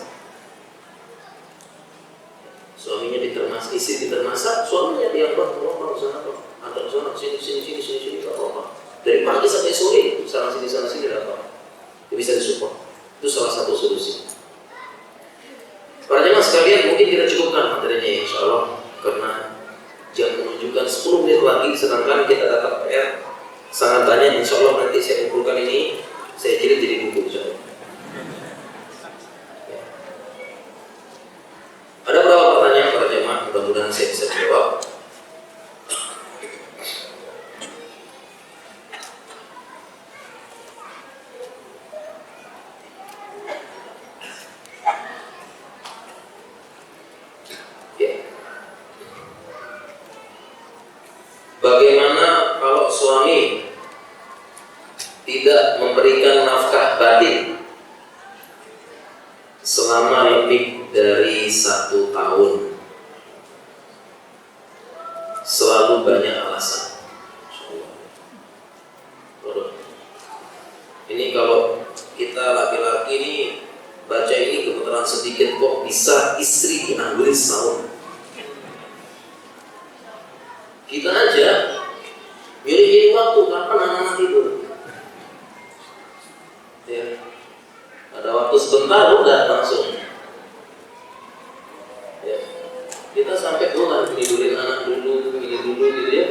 Suaminya pintar masak, istri pintar masak, suaminya dia buat tolong sana apa, antar sana sini, nggak apa-apa. Dari pagi sampai sore, sana sini nggak apa-apa. bisa disupport. Itu salah satu solusi. Para jemaah sekalian, mungkin kita cukupkan materinya insya Allah, karena jam menunjukkan 10 menit lagi, sedangkan kita dapat PR sangat banyak. Insya Allah nanti saya kumpulkan ini, saya jilid jadi buku insya Allah. Ya. Ada beberapa pertanyaan para jemaah, mudah-mudahan saya bisa jawab. Bagaimana kalau suami tidak memberikan nafkah batin selama lebih dari 1 tahun? Selalu banyak alasan. Ini kalau kita laki-laki ini baca ini kebetulan sedikit, kok bisa istri dianggurin setahun. Kita aja milih waktu kapan anak-anak tidur. Ya. Ada waktu sebentar udah langsung. Ya. Kita sampai bulan tidurin anak dulu, ini dulu gitu ya.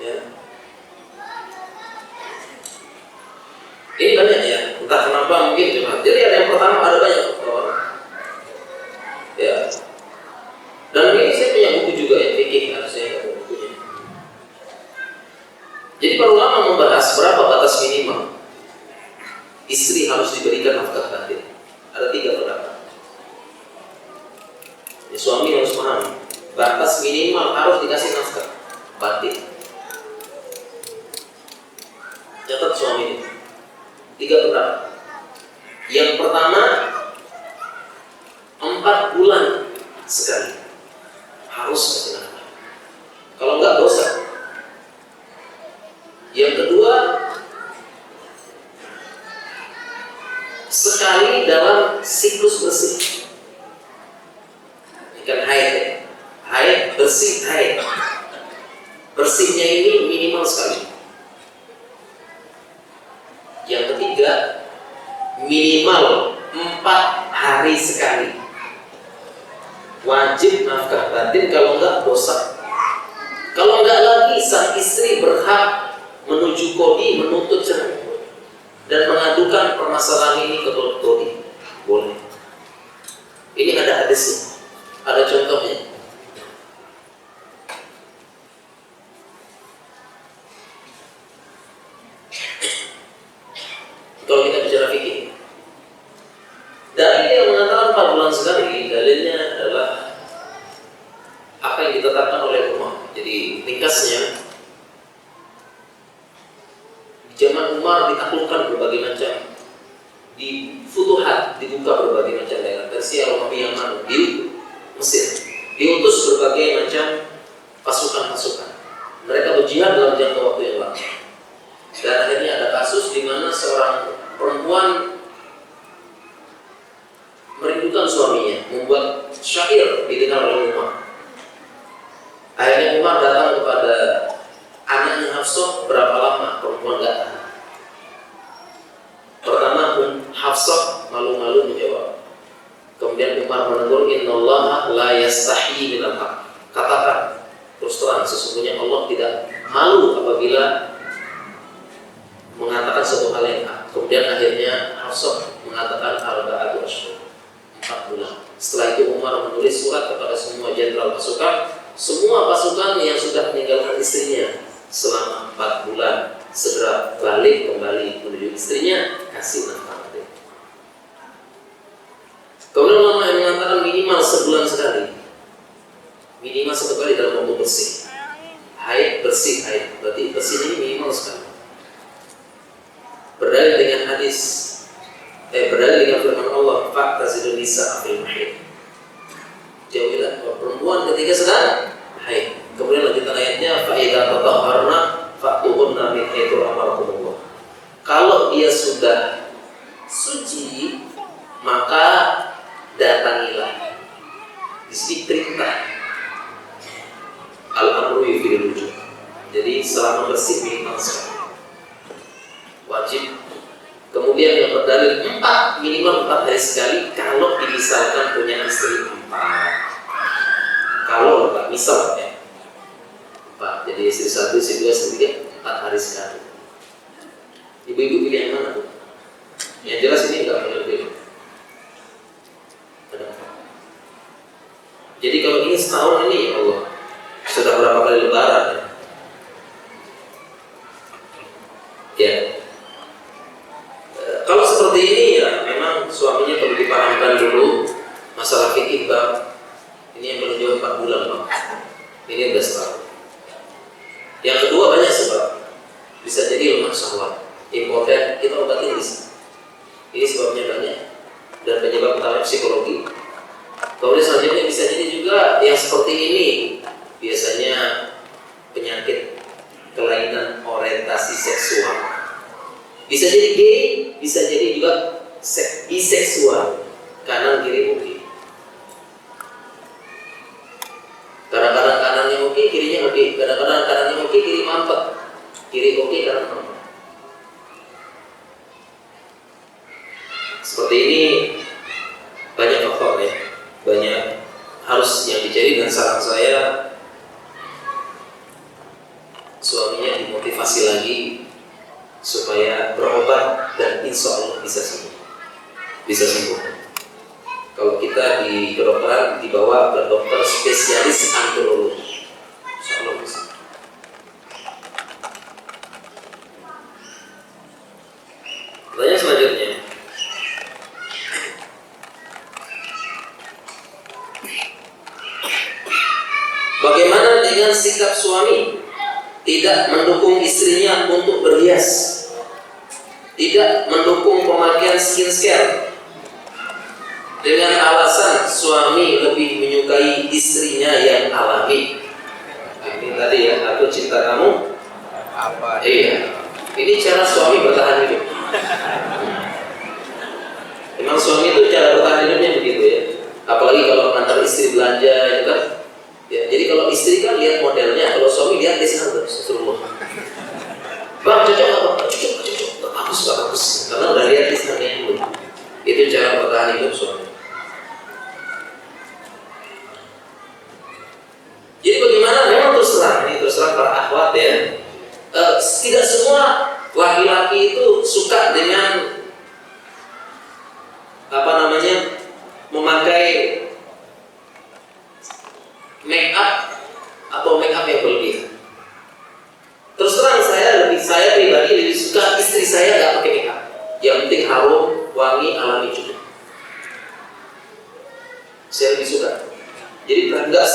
Ya. Ini banyak ya, entah kenapa mungkin cuma. Jadi ada yang pertama, ada banyak faktor. Ya. Dan ini saya punya buku juga ya, fikih, harusnya ada bukunya. Jadi para ulama membahas berapa batas minimal istri harus diberikan nafkah batin. Ada 3 pendapat. Ya, suami harus paham batas minimal harus dikasih nafkah batin. Catat suami ini 3 pendapat. Yang pertama, 4 bulan sekali harus kasih nafkah. Kalau enggak dosa. Yang kedua, sekali dalam siklus bersih. Ini kan haid ya. Haid, bersih, haid. Bersihnya ini minimal sekali. Yang ketiga, minimal 4 hari sekali. Wajib nafkah batin, kalau enggak dosa. Kalau enggak lagi sang istri berhak menuju kodi, menuntut cerai dan mengadukan permasalahan ini ke kodi. Boleh. Ini ada hadisnya, ada contohnya. Kalau kita bicara fikih, dalil yang mengatakan 4 bulan sekali, dalilnya adalah apa yang ditetapkan oleh Umar. Jadi ringkasnya, di zaman Umar ditaklukkan berbagai macam, di Futuhat dibuka berbagai macam daerah, Persia, Romawi, Yaman, di Mesir diutus berbagai macam pasukan-pasukan. Mereka berjihad dalam jangka waktu yang lama. Dan akhirnya ada kasus di mana seorang perempuan merindukan suaminya, membuat syair didengar oleh Umar. Akhirnya Umar datang kepada anaknya Hafsah, berapa lama perempuan gak tahan. Pertama Hafsah malu-malu menjawab. Kemudian Umar menegur, innallaha la yastahi minal haq. Katakan terus terang, sesungguhnya Allah tidak malu apabila mengatakan suatu hal yang hak. Kemudian akhirnya Hafsah mengatakan arba'atu asyhur, 4 bulan. Setelah itu Umar menulis surat kepada semua jenderal pasukan, semua pasukan yang sudah meninggalkan istrinya selama 4 bulan segera balik kembali menuju istrinya, kasih nafkah. Kemudian ulama yang mengatakan minimal sebulan sekali, minimal 1 kali dalam waktu bersih. Haid, bersih haid, berarti bersih ini minimal sekali. Berdalil dengan hadis, berdalil dengan firman Allah, fa'tazilun nisa fil mahid. Jauhilah perempuan ketika sedang haid. Kemudian lanjutan ayatnya, fa idza tatahharna fa'tuhunna min haitsu amarakumullah. Kalau dia sudah suci, maka datangilah. Di sini perintah. Al-amru yufidul wujub. Jadi selama bersih minimal sekali. wajib. Kemudian yang berdalil 4, minimal 4 hari sekali kalau misalkan punya istri 4. Kalau Pak, misal ya, 4, jadi istri 1, istri 2, istri 3, 4 hari sekali. Ibu-ibu pilih yang mana tuh? Yang jelas ini enggak pilih. Jadi kalau ini setahun ini, ya Allah, sudah berapa kali lebaran ya? Ya. Kalau seperti ini ya memang suaminya perlu dipahamkan dulu masalah fikih Bang. Ini yang paling jauh 4 bulan Bang. Ini udah setahun. Yang kedua banyak sebab. Bisa jadi lemah syahwat, impoten, kita obatin bisa. Ini sebabnya banyak dan penyebab utama psikologi. Kemudian selanjutnya bisa jadi juga yang seperti ini, biasanya penyakit kelainan orientasi seksual. Bisa jadi gay, bisa jadi juga biseksual, kanan kiri oke. Kadang-kadang kanannya oke, kirinya oke. Kadang-kadang kanannya oke, kiri mampet. Kiri oke, kanan mampet. Seperti ini banyak faktor ya, banyak harus yang dicari, dan saran saya suaminya dimotivasi lagi supaya berobat dan insya Allah bisa sembuh. Bisa sembuh. Kalau kita di kedokteran dibawa ke dokter spesialis andrologi, insya Allah bisa. Pertanyaan selanjutnya, bagaimana dengan sikap suami tidak mendukung istrinya untuk berhias, tidak mendukung pemakaian skincare dengan alasan suami lebih menyukai istrinya yang alami? Ini tadi ya, aku cinta kamu apa? Iya, ini cara suami bertahan hidup. Memang suami itu cara bertahan hidupnya begitu ya. Apalagi kalau antar istri belanja, ya kan? Ya, jadi kalau istri kan lihat modelnya, kalau suami lihat desain terus. Bang, cocok apa? Cocok, bagus. Karena udah lihat desainnya dulu. Itu cara bertahan hidup suami. Jadi bagaimana? Memang terus terang para akhwat ya. Tidak semua laki-laki itu suka dengan memakai make up atau make up yang berlebihan. Terus terang saya pribadi lebih suka istri saya nggak pakai make up. Yang penting harum, wangi, alami cukup. Saya lebih suka. Jadi nggak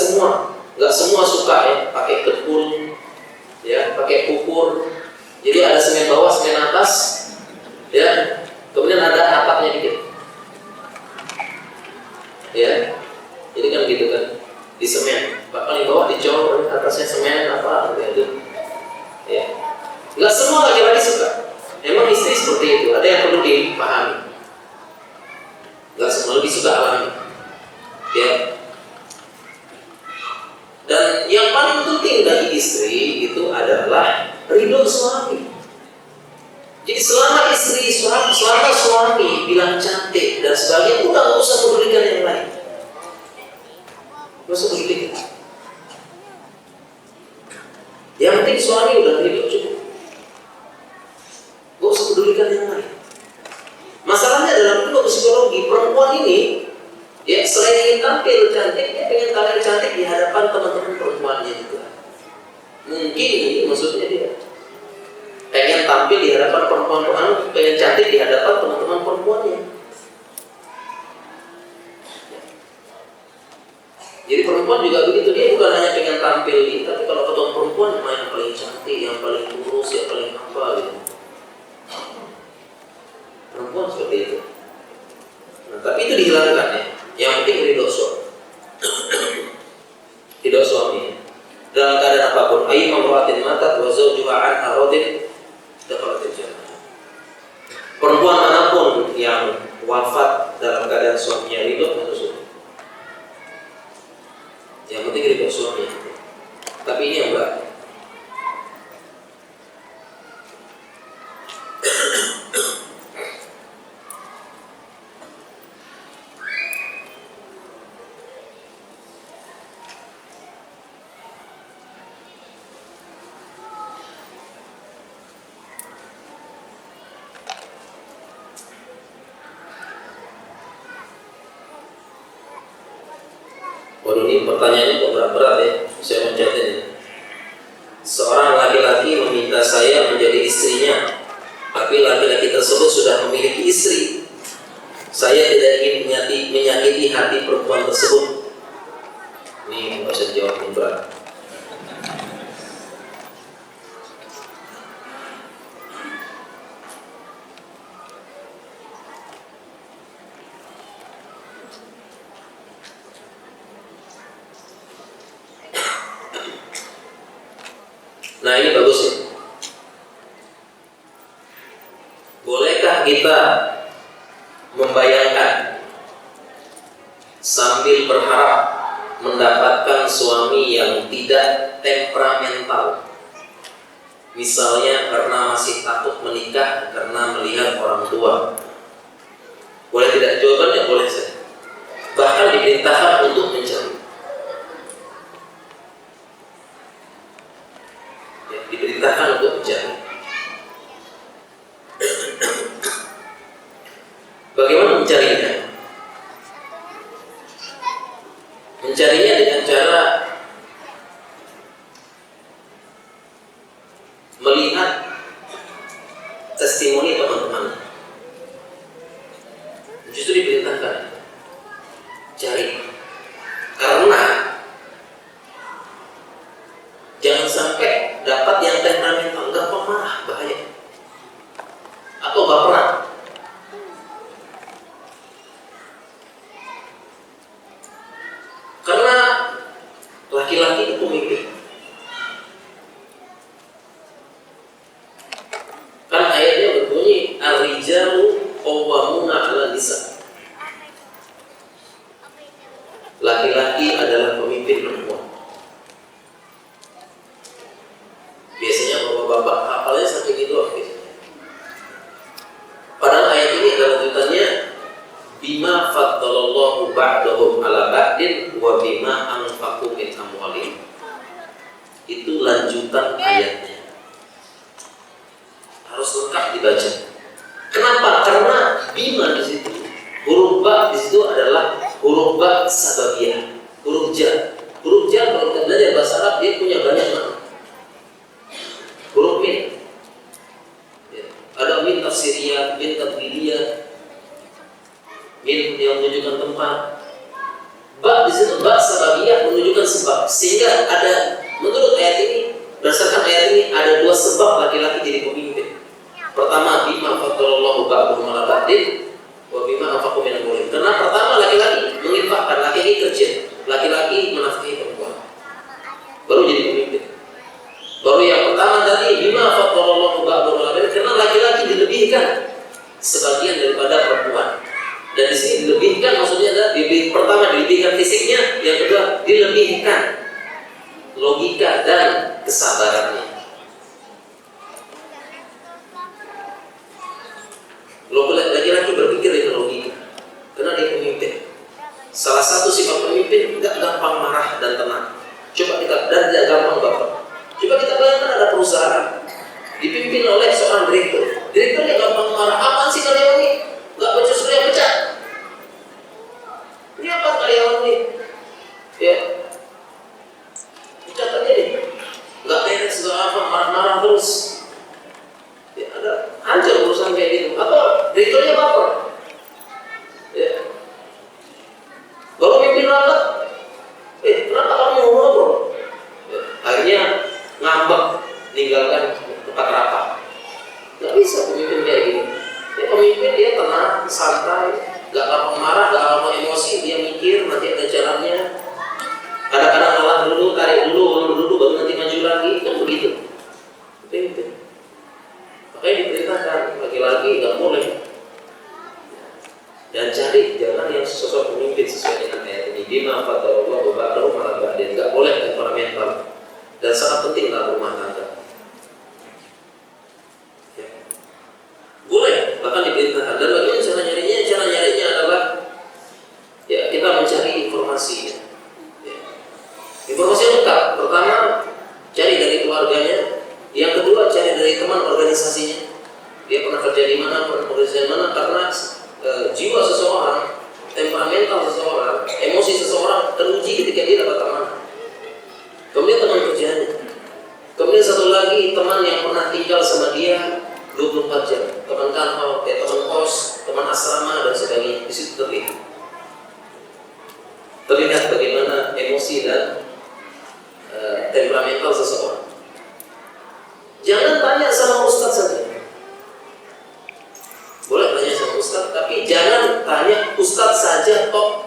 semua suka ya pakai kepul, ya pakai kukur. Jadi ada semen bawah, semen atas, ya. Kemudian ada atapnya dikit, ya. Jadi kan gitu kan, di semen. Paling bawah dicor, atasnya semen apa gitu, ya. Nggak semua laki-laki suka. Emang istri seperti itu. Ada yang perlu dipahami. Nggak semua lebih suka alami, ya. Dan yang paling penting bagi istri itu adalah ridho suami. Jadi selama suami bilang cantik dan sebagainya, udah nggak usah pedulikan yang lain. Nggak usah pedulikan. Yang penting suami udah ridho cukup. Nggak usah pedulikan yang lain. Masalahnya dalam ilmu psikologi, perempuan ini ya selain ingin tampil cantik, dia pengen tampil cantik di hadapan teman-teman perempuannya juga. Mungkin ini maksudnya dia pengen tampil di hadapan perempuan, pengen cantik di hadapan teman-teman perempuannya. Jadi perempuan juga begitu, dia bukan hanya pengen tampil, tapi kalau ketemu perempuan yang paling cantik, yang paling kurus, yang paling apa gitu. Perempuan seperti itu. Nah, tapi itu dihilangkan ya. Yang penting ridho suami. Ridho suami. Dalam keadaan apapun, ayy mamra'atin matat wa zawjuha an aradin dakhalatil jannah. Perempuan manapun yang wafat dalam keadaan suaminya ridho masuk surga. Yang penting ridho suami. Tapi ini yang berat. Waduh, ini pertanyaannya kok berat-berat ya. Saya mencatat ini. Seorang laki-laki meminta saya menjadi istrinya, tapi laki-laki tersebut sudah memiliki istri. Saya tidak ingin menyakiti hati perempuan tersebut. Ini nggak usah dijawab, ini berat. Nah, ini bagus ya. Bolehkah kita membayangkan sambil berharap mendapatkan suami yang tidak temperamental, misalnya karena masih takut menikah karena melihat orang tua? Boleh tidak? Jawabannya boleh saja. Bahkan diperintahkan untuk mencari. Ya, diperintahkan untuk mencari. Bagaimana mencarinya? Mencarinya dengan cara melihat testimoni teman-teman. Justru diperintahkan cari, karena jangan sampai dapat yang temperamental, gampang marah, bahaya, atau baperan. Karena laki-laki itu pemimpin. Kan ayatnya berbunyi ar-rijalu qawwamuna 'alan nisa. Laki-laki adalah pemimpin perempuan. Biasanya bapak-bapak hafalnya sampai gitu biasanya. Padahal ayat ini adalah lanjutannya bima faddalallahu ba'dahum 'ala ba'din wa bima anfaqu min amwalihim. Itu lanjutan ayatnya. Harus lengkap dibaca. Kenapa? Karena bima di situ, huruf ba di situ adalah huruf ba sababiyah, huruf ja. Huruf ja kalau kita belajar bahasa Arab dia punya banyak makna. Huruf min, ya. Ada min tafsiriyah, min tadbiriyah, min yang menunjukkan tempat. Ba di situ ba sababiyah menunjukkan sebab. Sehingga ada, menurut ayat ini, berdasarkan ayat ini ada dua sebab laki-laki jadi pemimpin. Pertama, bima faddalallahu ba'dahum 'ala ba'din wa bima anfaqu min amwalihim. Karena pertama laki-laki menginfakkan, laki-laki kerja, laki-laki menafkahi perempuan, baru jadi pemimpin. Baru yang pertama tadi bima faddalallahu ba'dahum 'ala ba'din, karena laki-laki dilebihkan sebagian daripada perempuan. Dan di sini dilebihkan maksudnya adalah pertama dilebihkan fisiknya, yang kedua dilebihkan logika dan kesabarannya. Laki-laki berpikir dengan logika, karena dia pemimpin. Salah satu sifat pemimpin tidak gampang marah dan tenang. Coba kita, dan tidak gampang baper. Coba kita bayangkan ada perusahaan dipimpin oleh seorang direktur. Direkturnya gampang marah. Apaan sih karyawan ini? Gak becus yang pecat. Ini apa karyawan ini? Ya, pecat aja deh. Gak beres, gak apa, marah-marah terus. Ya, ada hancur perusahaan kayak gitu. Atau direkturnya baper, ya, baru mimpin rapat, kenapa kamu ngobrol? Ya, akhirnya ngambek, meninggalkan tempat rapat. Gak bisa pemimpin kayak gini. Ya, pemimpin dia tenang, santai, gak gampang marah, gak gampang emosi. Dia mikir nanti ada caranya. Kadang-kadang ngalah dulu, tarik dulu, baru nanti maju lagi. Kan begitu pemimpin. Makanya diperintahkan laki-laki nggak boleh. Dan cari jangan yang sosok pemimpin sesuai dengan ayat ini. Bima faddalallahu ba'dahum 'ala ba'din. Nggak boleh temperamental. Dan sangat penting dalam rumah tangga. Ya. Boleh, bahkan diperintahkan. Dan bagaimana cara nyarinya? Cara nyarinya adalah ya kita mencari informasi. Ya. Informasi lengkap. Pertama, cari dari keluarganya. Yang kedua, cari dari teman organisasinya. Dia pernah kerja di mana, pernah bekerja di mana, karena jiwa seseorang temperamental seseorang, emosi seseorang teruji ketika dia dapat teman. Kemudian teman kerjanya. Kemudian satu lagi teman yang pernah tinggal sama dia 24 jam, teman kantor, teman kos, teman asrama dan sebagainya. Di situ terlihat bagaimana emosi dan temperamental seseorang. Jangan tanya sama ustaz saja. Boleh tanya sama ustaz, tapi jangan tanya ustaz saja toh.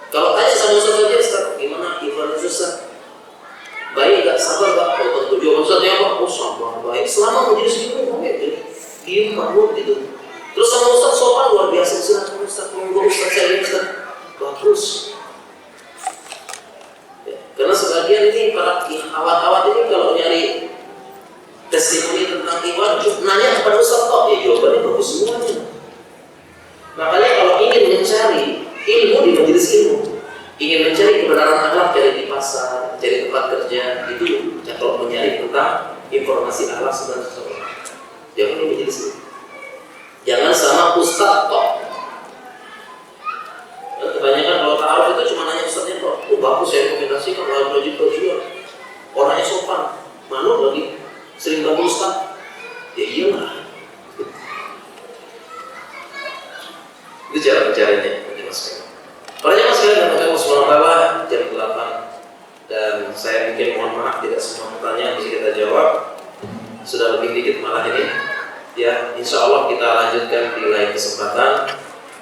Kalau tanya sama ustaz saja, ustaz gimana ibadah susah? Baik gak, sabar gak? Kalau tentu jawaban ustaznya apa? Oh sabar, baik. Selama menjadi segitu, baik. Jadi diem, makmur gitu. Terus sama ustaz sopan luar biasa. Silakan ustaz, monggo ustaz saya ustaz. Bagus. Ya, karena sebagian ini para awat-awat ini kalau nyari testimoni tentang iman, nanya kepada ustaz kok, ya jawabannya bagus semuanya. Makanya kalau ingin mencari ilmu di majelis ilmu, ingin mencari kebenaran akhlak, cari di pasar, cari tempat kerja, itu kalau mencari tentang informasi akhlak sebenarnya seseorang. Jangan di majelis ilmu. Jangan sama ustaz kok. Kebanyakan kalau ta'aruf itu cuma nanya ustaznya kok. Oh bagus, saya rekomendasikan kalau wajib berjuang. Orangnya sopan, malu lagi. Sering bantu ustaz, ya iyalah. Itu cara bicaranya, para jemaah sekalian, Allah SWT jam 8 dan saya mungkin mohon maaf tidak semua pertanyaan bisa kita jawab, sudah lebih dikit malah ini. Ya, insya Allah kita lanjutkan di lain kesempatan.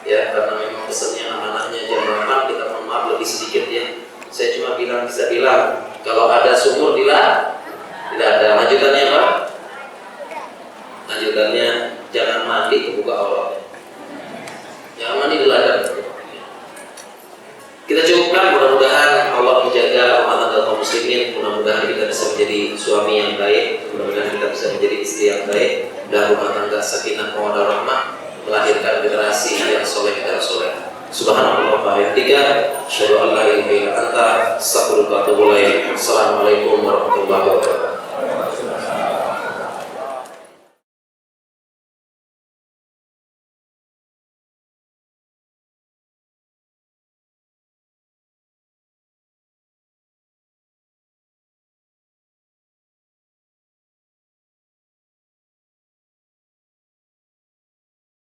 Ya, karena memang pesannya amanahnya jam 8, kita mohon maaf lebih sedikit ya. Saya cuma bisa bilang kalau ada sumur tidak ada. Lanjutannya apa? Lanjutannya jangan mandi kebuka auratnya. Jangan mandi di ladang. Kita cukupkan, mudah-mudahan Allah menjaga rumah tangga kaum muslimin. Mudah-mudahan kita bisa menjadi suami yang baik. Mudah-mudahan kita bisa menjadi istri yang baik dan rumah tangga sakinah mawaddah rahmah, melahirkan generasi yang soleh dan soleh. Subhanallah wa bihamdika, asyhadu an la ilaha illa anta, astaghfiruka wa atubu ilaik. Assalamualaikum warahmatullahi wabarakatuh.